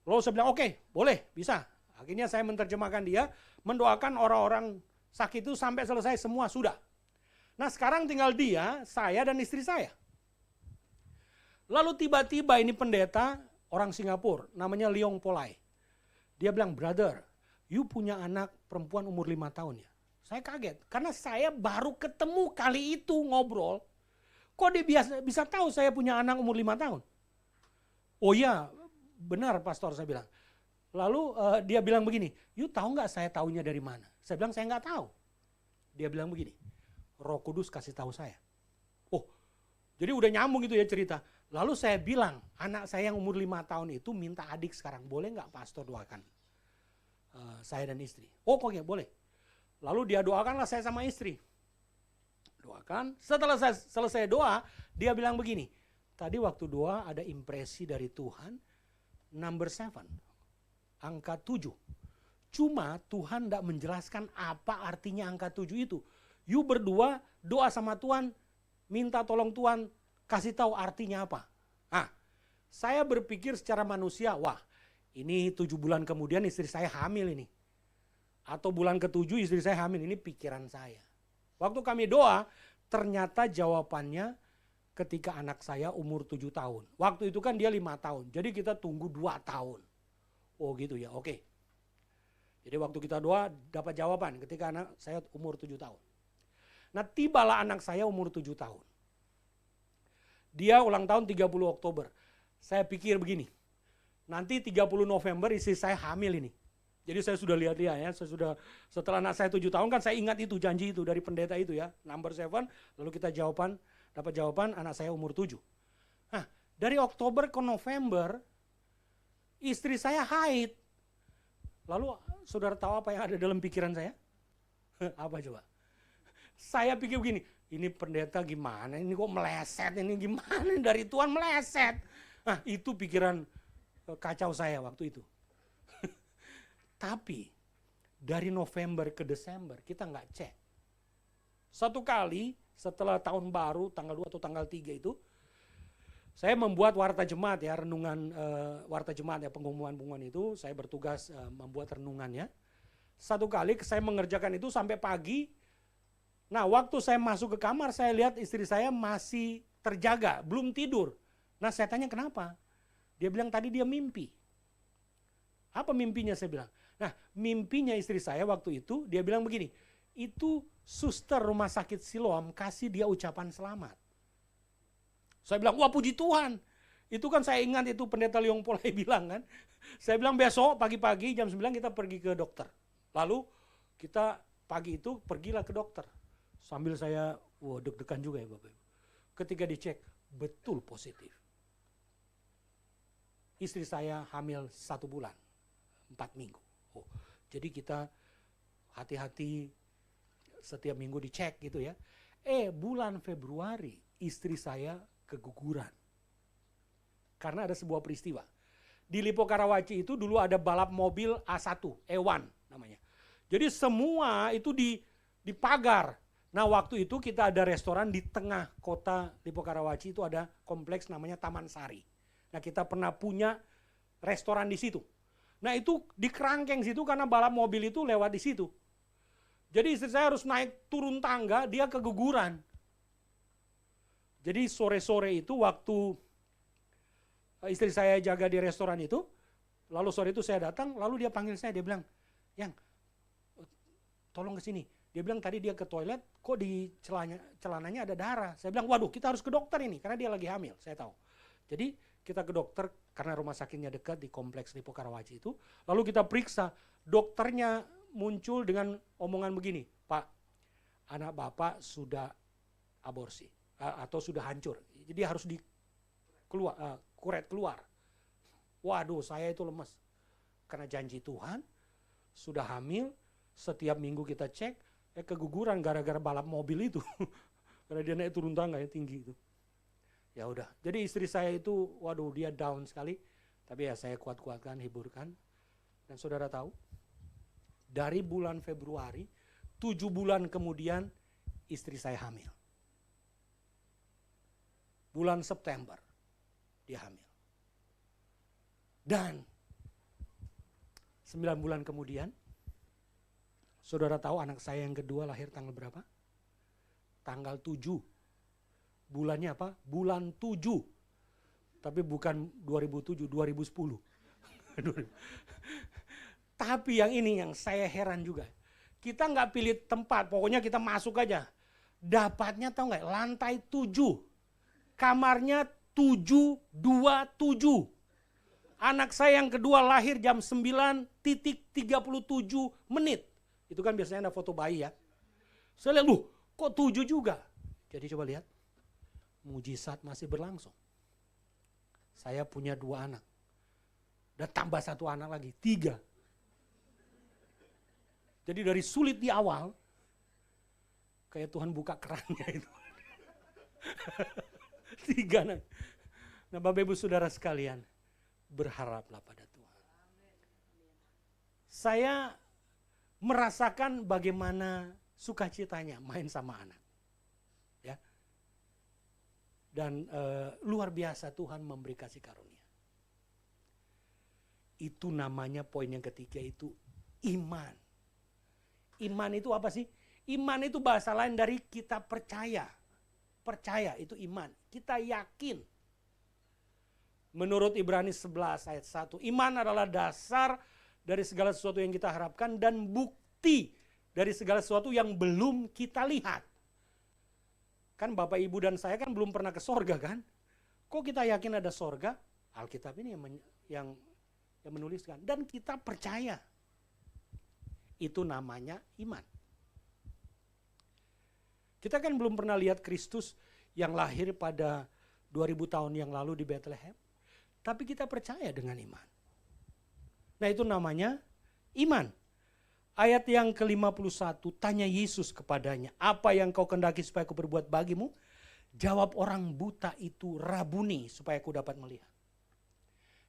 Lalu saya bilang oke, boleh, bisa. Akhirnya saya menerjemahkan dia, mendoakan orang-orang sakit itu sampai selesai semua sudah. Nah sekarang tinggal dia, saya dan istri saya. Lalu tiba-tiba ini pendeta orang Singapura, namanya Leong Polai. Dia bilang, brother, you punya anak perempuan umur 5 tahun ya? Saya kaget, karena saya baru ketemu kali itu ngobrol. Kok dia bisa tahu saya punya anak umur 5 tahun? Oh iya, benar pastor, saya bilang. Lalu dia bilang begini, you tahu nggak saya taunya dari mana? Saya bilang, saya nggak tahu. Dia bilang begini, Roh Kudus kasih tahu saya. Oh, jadi udah nyambung itu ya cerita. Lalu saya bilang, anak saya yang umur 5 tahun itu minta adik sekarang, boleh nggak pastor doakan saya dan istri? Oh kok ya boleh. Lalu dia doakanlah saya sama istri. Doakan, setelah saya selesai doa, dia bilang begini, tadi waktu doa ada impresi dari Tuhan, number 7, angka 7. Cuma Tuhan tidak menjelaskan apa artinya angka 7 itu. You berdua doa sama Tuhan, minta tolong Tuhan kasih tahu artinya apa. Nah, saya berpikir secara manusia, wah ini 7 bulan kemudian istri saya hamil ini. Atau bulan ke-7 istri saya hamil, ini pikiran saya. Waktu kami doa, ternyata jawabannya ketika anak saya umur 7 tahun. Waktu itu kan dia 5 tahun, jadi kita tunggu 2 tahun. Oh gitu ya, oke. Jadi waktu kita doa dapat jawaban ketika anak saya umur 7 tahun. Nah tibalah anak saya umur 7 tahun. Dia ulang tahun 30 Oktober. Saya pikir begini, nanti 30 November istri saya hamil ini. Jadi saya sudah lihat-lihat ya, setelah anak saya 7 tahun kan saya ingat itu janji itu dari pendeta itu ya, number 7, lalu kita dapat jawaban anak saya umur 7. Nah, dari Oktober ke November, istri saya haid. Lalu saudara tahu apa yang ada dalam pikiran saya? Apa coba? Saya pikir begini, ini pendeta gimana, ini kok meleset, ini gimana dari Tuhan meleset. Nah itu pikiran kacau saya waktu itu. Tapi dari November ke Desember kita nggak cek. Satu kali setelah tahun baru tanggal 2 atau tanggal 3 itu, saya membuat warta jemaat ya, renungan warta jemaat ya, pengumuman itu, saya bertugas membuat renungannya. Satu kali saya mengerjakan itu sampai pagi. Nah waktu saya masuk ke kamar saya lihat istri saya masih terjaga, belum tidur. Nah saya tanya kenapa? Dia bilang tadi dia mimpi. Apa mimpinya saya bilang? Nah mimpinya istri saya waktu itu dia bilang begini, itu suster rumah sakit Siloam kasih dia ucapan selamat. Saya bilang wah puji Tuhan. Itu kan saya ingat itu pendeta Leong Polai bilang kan. Saya bilang besok pagi-pagi jam 9 kita pergi ke dokter. Lalu kita pagi itu pergilah ke dokter. Sambil saya deg-degan juga ya Bapak Ibu. Ketika dicek betul positif. Istri saya hamil 1 bulan, 4 minggu. Oh, jadi kita hati-hati setiap minggu dicek gitu ya. Bulan Februari istri saya keguguran. Karena ada sebuah peristiwa. Di Lipo Karawaci itu dulu ada balap mobil A1, E1 namanya. Jadi semua itu dipagar. Nah waktu itu kita ada restoran di tengah kota Lipo Karawaci, itu ada kompleks namanya Taman Sari. Nah kita pernah punya restoran di situ. Nah itu di kerangkeng situ karena balap mobil itu lewat di situ. Jadi istri saya harus naik turun tangga, dia keguguran. Jadi sore-sore itu waktu istri saya jaga di restoran itu, lalu sore itu saya datang, lalu dia panggil saya, dia bilang, Yang, tolong ke sini. Dia bilang tadi dia ke toilet, kok di celananya ada darah. Saya bilang, waduh kita harus ke dokter ini, karena dia lagi hamil, saya tahu. Jadi kita ke dokter, karena rumah sakitnya dekat di kompleks Lipo Karawaci itu, lalu kita periksa, dokternya muncul dengan omongan begini, Pak, anak Bapak sudah aborsi, atau sudah hancur, jadi harus kuret keluar. Waduh saya itu lemes, karena janji Tuhan, sudah hamil, setiap minggu kita cek, keguguran gara-gara balap mobil itu, karena dia naik turun tangga yang tinggi itu. Ya udah, jadi istri saya itu, waduh dia down sekali, tapi ya saya kuat-kuatkan, hiburkan. Dan saudara tahu, dari bulan Februari, 7 bulan kemudian istri saya hamil. Bulan September, dia hamil. Dan 9 bulan kemudian, saudara tahu anak saya yang kedua lahir tanggal berapa? Tanggal 7. Bulannya apa? Bulan 7. Tapi bukan 2007, 2010. Tapi yang ini yang saya heran juga. Kita nggak pilih tempat, pokoknya kita masuk aja. Dapatnya tahu nggak? Lantai 7. Kamarnya 727. Anak saya yang kedua lahir jam 9:37. Itu kan biasanya ada foto bayi ya. Saya lihat, kok 7 juga? Jadi coba lihat. Mujizat masih berlangsung. Saya punya 2 anak. Dan tambah 1 anak lagi, 3. Jadi dari sulit di awal, kayak Tuhan buka kerannya itu. 3 anak. Nah Bapak Ibu Saudara sekalian, berharaplah pada Tuhan. Saya merasakan bagaimana sukacitanya main sama anak. Ya. Dan luar biasa Tuhan memberi kasih karunia. Itu namanya poin yang ketiga itu iman. Iman itu apa sih? Iman itu bahasa lain dari kita percaya. Percaya itu iman. Kita yakin. Menurut Ibrani 11 ayat 1, iman adalah dasar dari segala sesuatu yang kita harapkan dan bukti dari segala sesuatu yang belum kita lihat. Kan Bapak Ibu dan saya kan belum pernah ke sorga kan? Kok kita yakin ada sorga? Alkitab ini yang menuliskan. Dan kita percaya. Itu namanya iman. Kita kan belum pernah lihat Kristus yang lahir pada 2000 tahun yang lalu di Bethlehem. Tapi kita percaya dengan iman. Nah itu namanya iman. Ayat yang ke-51, tanya Yesus kepadanya, apa yang kau kendaki supaya aku berbuat bagimu? Jawab orang buta itu, Rabuni, supaya aku dapat melihat.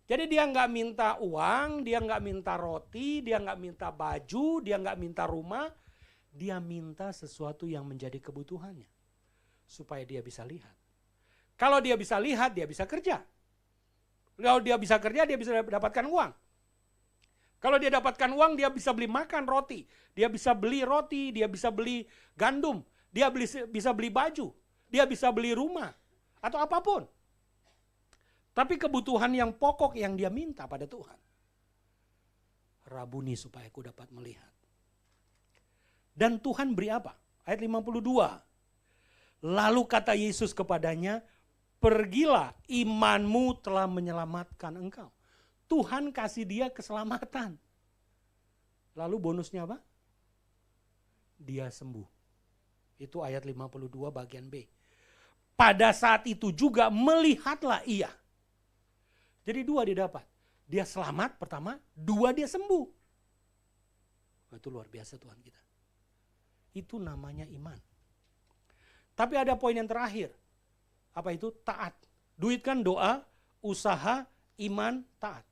Jadi dia nggak minta uang, dia nggak minta roti, dia nggak minta baju, dia nggak minta rumah. Dia minta sesuatu yang menjadi kebutuhannya. Supaya dia bisa lihat. Kalau dia bisa lihat, dia bisa kerja. Kalau dia bisa kerja, dia bisa dapatkan uang. Kalau dia dapatkan uang, dia bisa beli makan roti. Dia bisa beli roti, dia bisa beli gandum. Dia bisa beli baju. Dia bisa beli rumah. Atau apapun. Tapi kebutuhan yang pokok yang dia minta pada Tuhan. Rabuni supaya aku dapat melihat. Dan Tuhan beri apa? Ayat 52. Lalu kata Yesus kepadanya, pergilah, imanmu telah menyelamatkan engkau. Tuhan kasih dia keselamatan. Lalu bonusnya apa? Dia sembuh. Itu ayat 52 bagian B. Pada saat itu juga melihatlah ia. Jadi 2 dia dapat. Dia selamat pertama, 2 dia sembuh. Itu luar biasa Tuhan kita. Itu namanya iman. Tapi ada poin yang terakhir. Apa itu? Taat. Duit kan doa, usaha, iman, taat.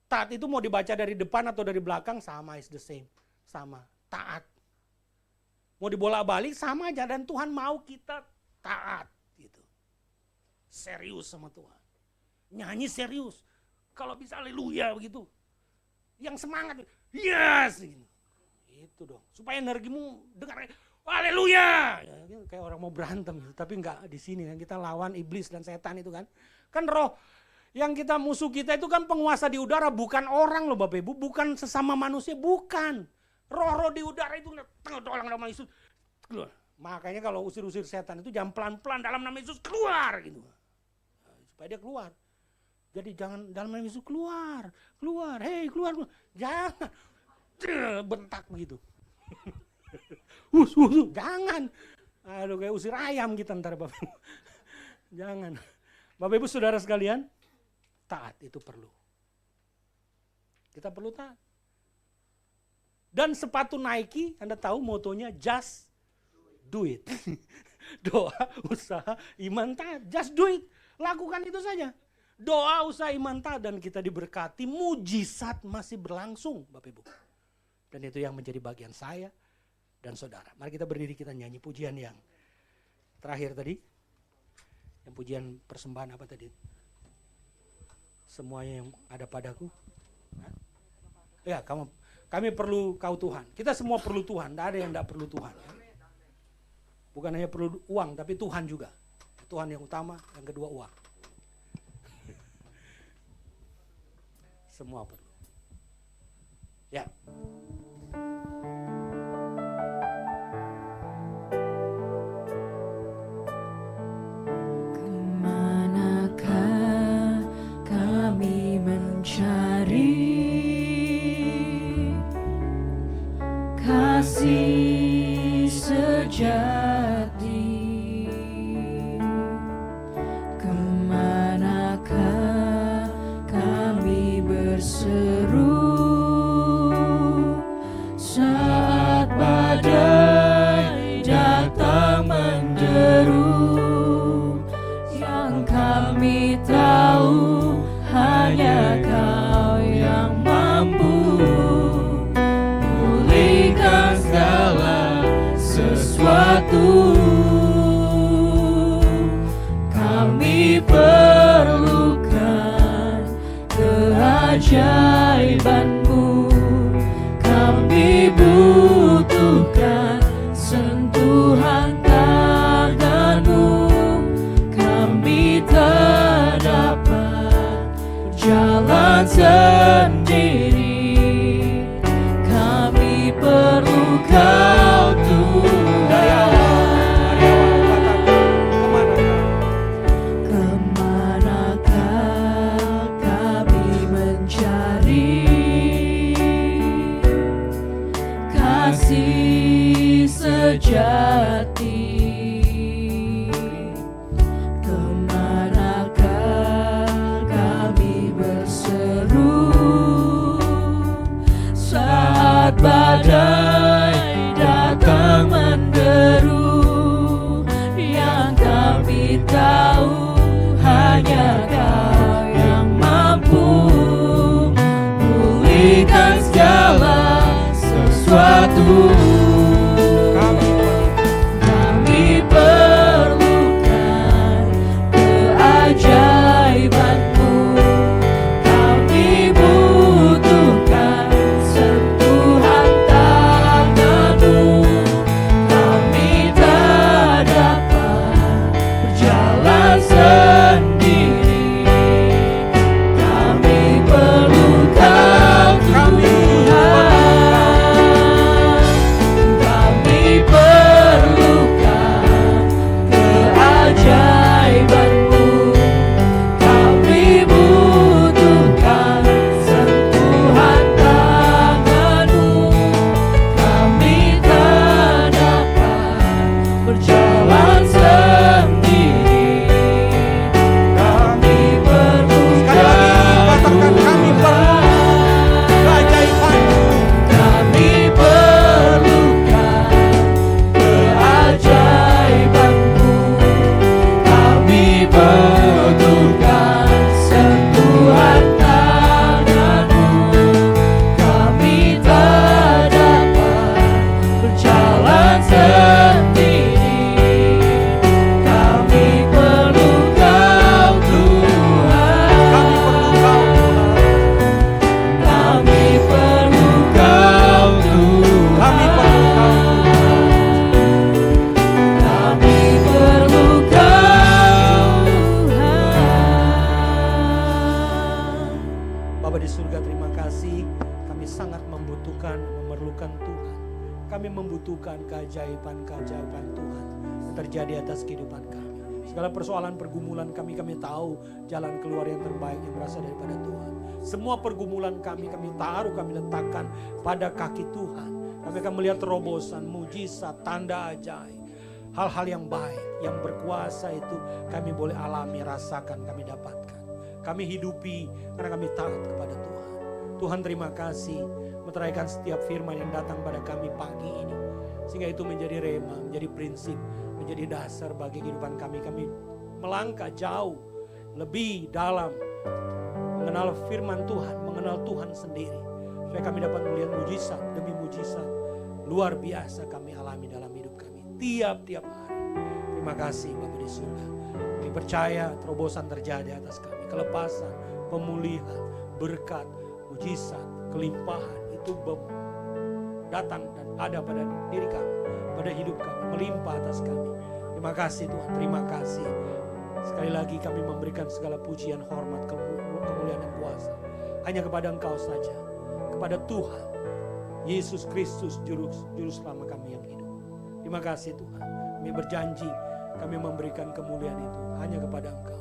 Taat itu mau dibaca dari depan atau dari belakang sama, is the same. Sama, taat. Mau dibolak-balik sama aja, dan Tuhan mau kita taat. Gitu. Serius sama Tuhan. Nyanyi serius. Kalau bisa haleluya begitu. Yang semangat, yes! Itu dong. Supaya energimu dengar, haleluya! Ya, kayak orang mau berantem gitu. Tapi enggak di sini kan, kita lawan iblis dan setan itu kan. Kan roh yang kita musuh kita itu kan penguasa di udara, bukan orang loh Bapak Ibu, bukan sesama manusia, bukan. Roh-roh di udara itu tolong nama Yesus keluar. Makanya kalau usir-usir setan itu jangan pelan-pelan dalam nama Yesus keluar gitu. Supaya dia keluar. Jadi jangan dalam nama Yesus keluar, hei keluar. Jangan bentak begitu. Jangan. Aduh kayak usir ayam kita ntar Bapak Ibu. Jangan. Bapak Ibu Saudara sekalian, taat itu perlu. Kita perlu taat. Dan sepatu Nike, Anda tahu motonya just do it. Doa, usaha, iman, taat. Just do it. Lakukan itu saja. Doa, usaha, iman, taat, dan kita diberkati, mujizat masih berlangsung Bapak Ibu. Dan itu yang menjadi bagian saya dan saudara. Mari kita berdiri, kita nyanyi pujian yang terakhir tadi. Yang pujian persembahan apa tadi? Semuanya yang ada padaku. Ya, kami perlu kau Tuhan. Kita semua perlu Tuhan, tidak ada yang tidak perlu Tuhan. Ya. Bukan hanya perlu uang, tapi Tuhan juga. Tuhan yang utama, yang kedua uang. Semua perlu. Ya. Kemanakah kami mencari kasih sejati? Kemanakah kami berseru saat badai datang menderu? Yang kami tahu hanya Kau yang mampu pulihkan segala sesuatu. Kami perlukan keajaiban-Mu, kami butuhkan sentuhan tangan-Mu. Kami tak dapat berjalan sendiri, kami perlu Kau Tuhan. Kemanakah kami mencari kasih sejati? Kemanakah kami berseru saat badai datang menderu? Yang kami tahu hanya Kau yang mampu pulihkan segala sesuatu. Kami perlukan keajaiban-Mu, kami butuhkan sentuhan tangan-Mu. Kami tak dapat berjalan sendiri, kami perlu Kau Tuhan. Kami perlukan keajaiban-Mu, kami butuhkan sentuhan tangan-Mu. Kami tak dapat berjalan sendiri, kami perlu Kau Tuhan. Kami perlukan keajaiban-Mu, kami butuhkan sentuhan tangan-Mu. Kami tak dapat berjalan sendiri, kami perlu Kau Tuhan. Kami perlu Kau Tuhan. Kami perlu Kau Tuhan. Bapa di surga, terima kasih. Kami sangat membutuhkan, memerlukan Tuhan. Kami membutuhkan keajaiban-keajaiban Tuhan yang terjadi atas kehidupan kami. Segala persoalan pergumulan kami tahu jalan keluar yang terbaik yang berasal daripada Tuhan. Semua pergumulan kami taruh, kami letakkan pada kaki Tuhan. Kami akan melihat terobosan, mujizat, tanda ajaib. Hal-hal yang baik, yang berkuasa itu kami boleh alami, rasakan, kami dapatkan. Kami hidupi karena kami taat kepada Tuhan. Tuhan terima kasih meteraikan setiap firman yang datang pada kami pagi ini. Sehingga itu menjadi rema, menjadi prinsip, menjadi dasar bagi kehidupan kami. Kami melangkah jauh, lebih dalam mengenal firman Tuhan, mengenal Tuhan sendiri. Supaya kami dapat melihat mujizat demi mujizat luar biasa kami alami dalam hidup kami. Tiap-tiap hari. Terima kasih Bapa di surga. Kami percaya terobosan terjadi atas kami. Kelepasan, pemulihan, berkat, mujizat, kelimpahan itu datang dan ada pada diri kami, pada hidup kami, melimpah atas kami. Terima kasih Tuhan, terima kasih. Sekali lagi kami memberikan segala pujian, hormat, kemuliaan dan kuasa hanya kepada Engkau saja, kepada Tuhan Yesus Kristus juru selamat kami yang hidup. Terima kasih Tuhan. Kami berjanji kami memberikan kemuliaan itu hanya kepada Engkau.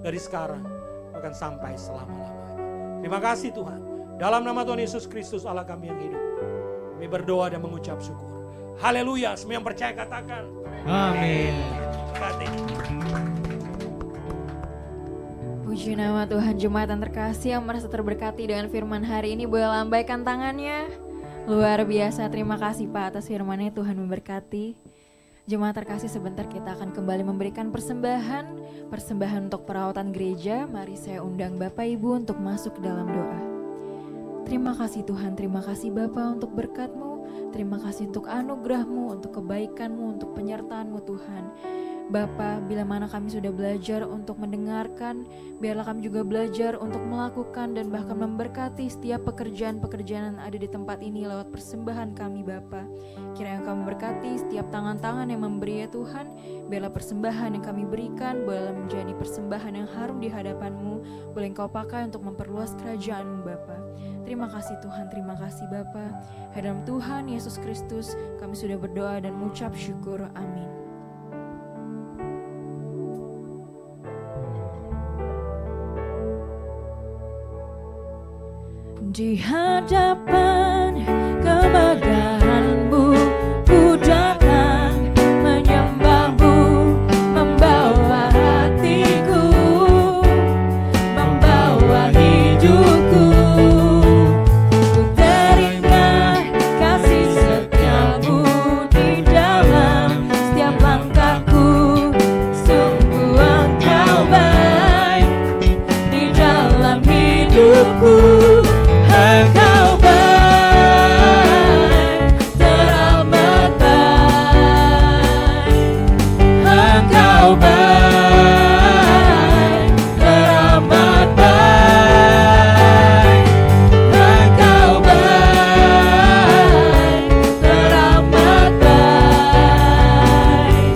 Dari sekarang bahkan sampai selama-lamanya. Terima kasih Tuhan. Dalam nama Tuhan Yesus Kristus Allah kami yang hidup. Kami berdoa dan mengucap syukur. Haleluya. Semua yang percaya katakan. Amin. Puji nama Tuhan. Jemaat yang terkasih yang merasa terberkati dengan firman hari ini, boleh lambaikan tangannya. Luar biasa, terima kasih Pak atas firman-Nya. Tuhan memberkati. Jemaat terkasih, sebentar kita akan kembali memberikan persembahan untuk perawatan gereja. Mari saya undang Bapak Ibu untuk masuk ke dalam doa. Terima kasih Tuhan, terima kasih Bapa untuk berkat-Mu, terima kasih untuk anugerah-Mu, untuk kebaikan-Mu, untuk penyertaan-Mu Tuhan. Bapa, bila mana kami sudah belajar untuk mendengarkan, biarlah kami juga belajar untuk melakukan dan bahkan memberkati setiap pekerjaan-pekerjaan yang ada di tempat ini lewat persembahan kami Bapa. Kiranya Kau memberkati setiap tangan-tangan yang memberi ya Tuhan. Biarlah persembahan yang kami berikan boleh menjadi persembahan yang harum di hadapan-Mu, boleh Engkau pakai untuk memperluas kerajaan-Mu Bapa. Terima kasih Tuhan, terima kasih Bapa. Dalam Tuhan Yesus Kristus kami sudah berdoa dan mengucap syukur. Amin. Di hadapan kemegahan-Mu ku datang menyembah-Mu, membawa hatiku, membawa hidupku. Ku teringat kasih setia-Mu di dalam setiap langkahku. Sungguh Engkau baik di dalam hidupku. Engkau baik, teramat baik. Engkau baik, teramat baik. Engkau baik, teramat baik.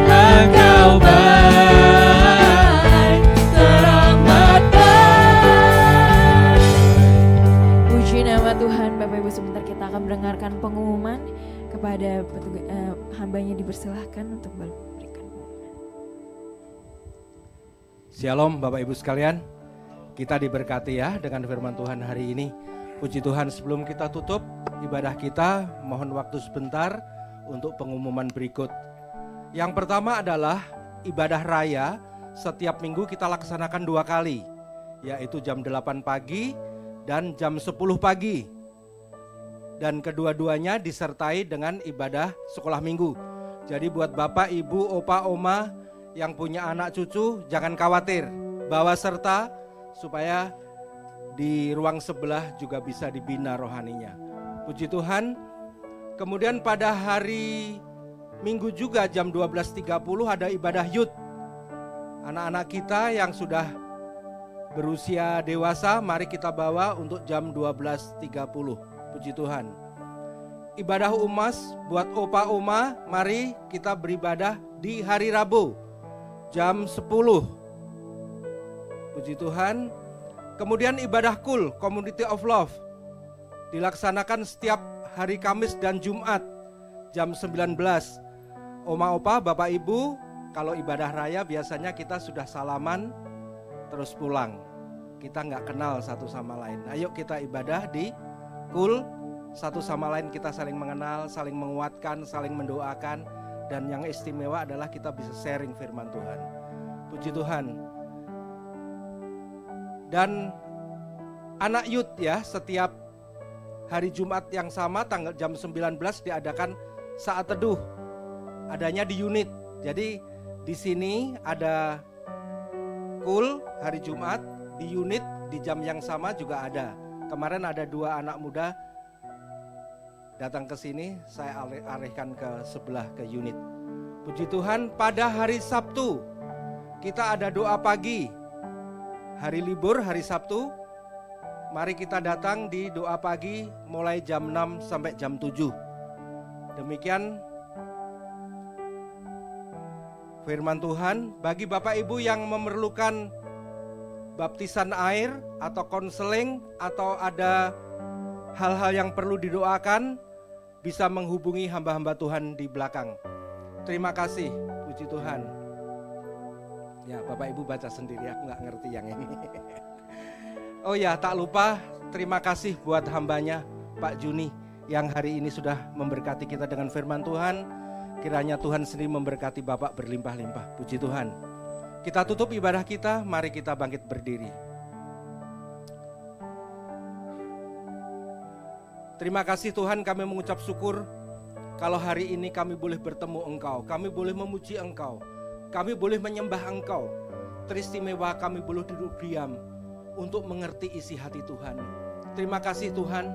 Engkau baik, teramat baik. Puji nama Tuhan. Bapak Ibu, sebentar kita akan mendengarkan pengumuman. Kepada hambanya dipersilahkan untuk memberikan pengumuman. Shalom Bapak Ibu sekalian, kita diberkati ya dengan firman Tuhan hari ini. Puji Tuhan, sebelum kita tutup ibadah kita, mohon waktu sebentar untuk pengumuman berikut. Yang pertama adalah ibadah raya setiap minggu kita laksanakan 2 kali, yaitu jam 8 pagi dan jam 10 pagi. Dan kedua-duanya disertai dengan ibadah sekolah minggu. Jadi buat Bapak, Ibu, Opa, Oma yang punya anak cucu, jangan khawatir, bawa serta supaya di ruang sebelah juga bisa dibina rohaninya. Puji Tuhan. Kemudian pada hari Minggu juga jam 12.30 ada ibadah youth. Anak-anak kita yang sudah berusia dewasa, mari kita bawa untuk jam 12.30. Puji Tuhan. Ibadah umas buat Opa Oma, mari kita beribadah di hari Rabu jam 10. Puji Tuhan. Kemudian ibadah kul, Community of Love, dilaksanakan setiap hari Kamis dan Jumat jam 19. Oma Opa, Bapak Ibu, kalau ibadah raya biasanya kita sudah salaman terus pulang. Kita nggak kenal satu sama lain. Ayo kita ibadah di kul, satu sama lain kita saling mengenal, saling menguatkan, saling mendoakan. Dan yang istimewa adalah kita bisa sharing firman Tuhan. Puji Tuhan. Dan anak youth ya, setiap hari Jumat yang sama tanggal jam 19 diadakan saat teduh. Adanya di unit. Jadi di sini ada kul hari Jumat, di unit di jam yang sama juga ada. Kemarin ada 2 anak muda datang ke sini, saya alihkan ke sebelah ke unit. Puji Tuhan, pada hari Sabtu kita ada doa pagi. Hari libur, hari Sabtu, mari kita datang di doa pagi mulai jam 6 sampai jam 7. Demikian firman Tuhan. Bagi Bapak Ibu yang memerlukan baptisan air atau konseling atau ada hal-hal yang perlu didoakan, bisa menghubungi hamba-hamba Tuhan di belakang. Terima kasih, puji Tuhan. Ya, Bapak Ibu baca sendiri, aku nggak ngerti yang ini. Oh ya, tak lupa terima kasih buat hambanya Pak Juni yang hari ini sudah memberkati kita dengan firman Tuhan. Kiranya Tuhan sendiri memberkati Bapak berlimpah-limpah. Puji Tuhan. Kita tutup ibadah kita, mari kita bangkit berdiri. Terima kasih Tuhan, kami mengucap syukur kalau hari ini kami boleh bertemu Engkau, kami boleh memuji Engkau, kami boleh menyembah Engkau. Teristimewa kami boleh duduk diam untuk mengerti isi hati Tuhan. Terima kasih Tuhan,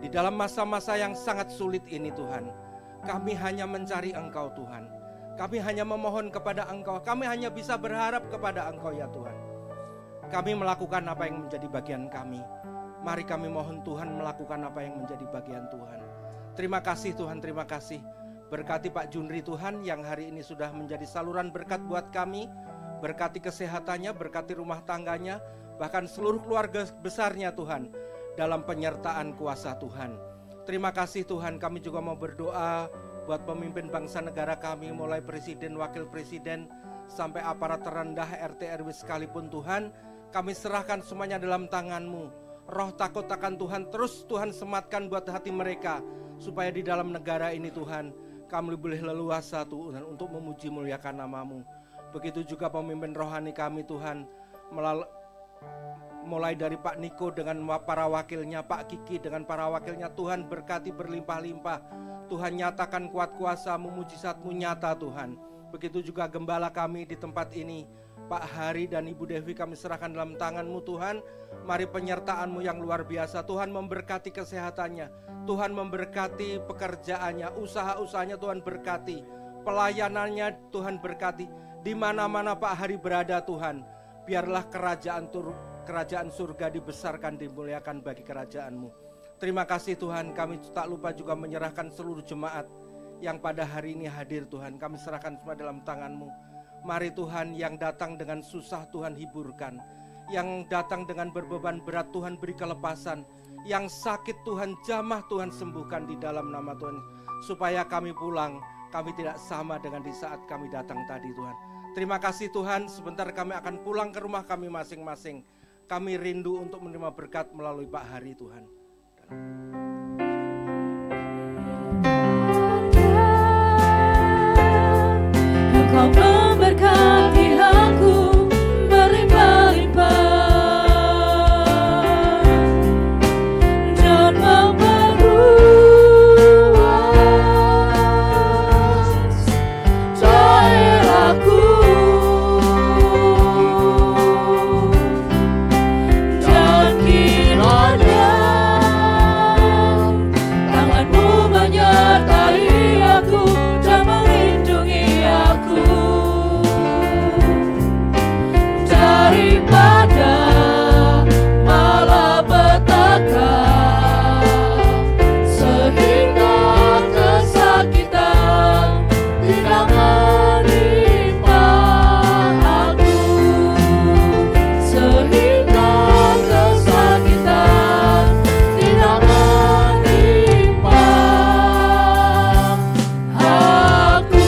di dalam masa-masa yang sangat sulit ini Tuhan, kami hanya mencari Engkau Tuhan. Kami hanya memohon kepada Engkau, kami hanya bisa berharap kepada Engkau ya Tuhan. Kami melakukan apa yang menjadi bagian kami. Mari kami mohon Tuhan melakukan apa yang menjadi bagian Tuhan. Terima kasih Tuhan, terima kasih. Berkati Pak Junri Tuhan yang hari ini sudah menjadi saluran berkat buat kami. Berkati kesehatannya, berkati rumah tangganya, bahkan seluruh keluarga besarnya Tuhan, dalam penyertaan kuasa Tuhan. Terima kasih Tuhan, kami juga mau berdoa buat pemimpin bangsa negara kami, mulai presiden, wakil presiden, sampai aparat terendah RT RW sekalipun Tuhan. Kami serahkan semuanya dalam tangan-Mu. Roh takut akan Tuhan terus Tuhan sematkan buat hati mereka, supaya di dalam negara ini Tuhan, kami boleh leluasa Tuhan untuk memuji muliakan nama-Mu. Begitu juga pemimpin rohani kami Tuhan, mulai dari Pak Niko dengan para wakilnya, Pak Kiki dengan para wakilnya, Tuhan berkati berlimpah-limpah. Tuhan nyatakan kuat kuasa-Mu, mujizat-Mu nyata Tuhan. Begitu juga gembala kami di tempat ini, Pak Hari dan Ibu Devi, kami serahkan dalam tangan-Mu Tuhan. Mari penyertaan-Mu yang luar biasa, Tuhan memberkati kesehatannya, Tuhan memberkati pekerjaannya, usaha-usahanya Tuhan berkati, pelayanannya Tuhan berkati. Di mana-mana Pak Hari berada Tuhan, biarlah kerajaan surga dibesarkan, dimuliakan bagi kerajaan-Mu. Terima kasih Tuhan, kami tak lupa juga menyerahkan seluruh jemaat yang pada hari ini hadir Tuhan. Kami serahkan semua dalam tangan-Mu. Mari Tuhan, yang datang dengan susah Tuhan hiburkan, yang datang dengan berbeban berat Tuhan beri kelepasan, yang sakit Tuhan jamah Tuhan sembuhkan di dalam nama Tuhan, supaya kami pulang, kami tidak sama dengan di saat kami datang tadi Tuhan. Terima kasih Tuhan, sebentar kami akan pulang ke rumah kami masing-masing. Kami rindu untuk menerima berkat melalui Pak Hari Tuhan. Engkau memberkati aku berlimpah-limpah dan memperluas daerahku, dan kiranya tangan-Mu menyertai aku dan melindungi aku daripada malapetaka, sehingga kesakitan tidak menimpa aku, sehingga kesakitan tidak menimpa aku.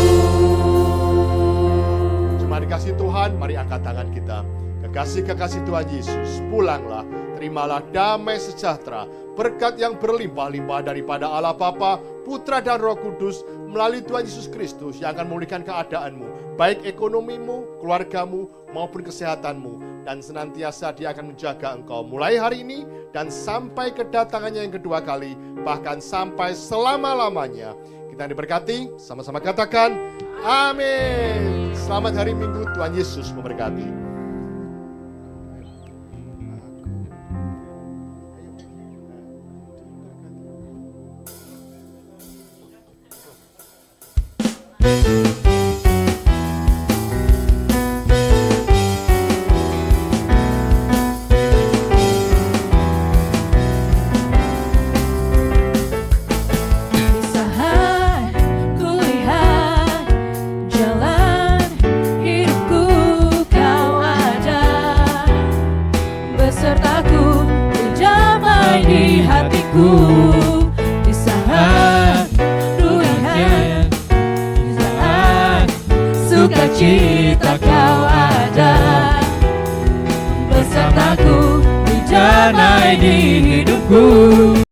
Cuma dikasih Tuhan, mari angkat tangan kita. Kekasih-kekasih Tuhan Yesus, pulanglah, terimalah damai sejahtera, berkat yang berlimpah-limpah daripada Allah Bapa, Putra dan Roh Kudus melalui Tuhan Yesus Kristus yang akan memulihkan keadaanmu, baik ekonomimu, keluargamu, maupun kesehatanmu, dan senantiasa Dia akan menjaga engkau mulai hari ini dan sampai kedatangannya yang kedua kali, bahkan sampai selama-lamanya. Kita diberkati, sama-sama katakan amin. Selamat hari Minggu, Tuhan Yesus memberkati. Saat kulihat jalan hidupku, Kau damai di hidupku.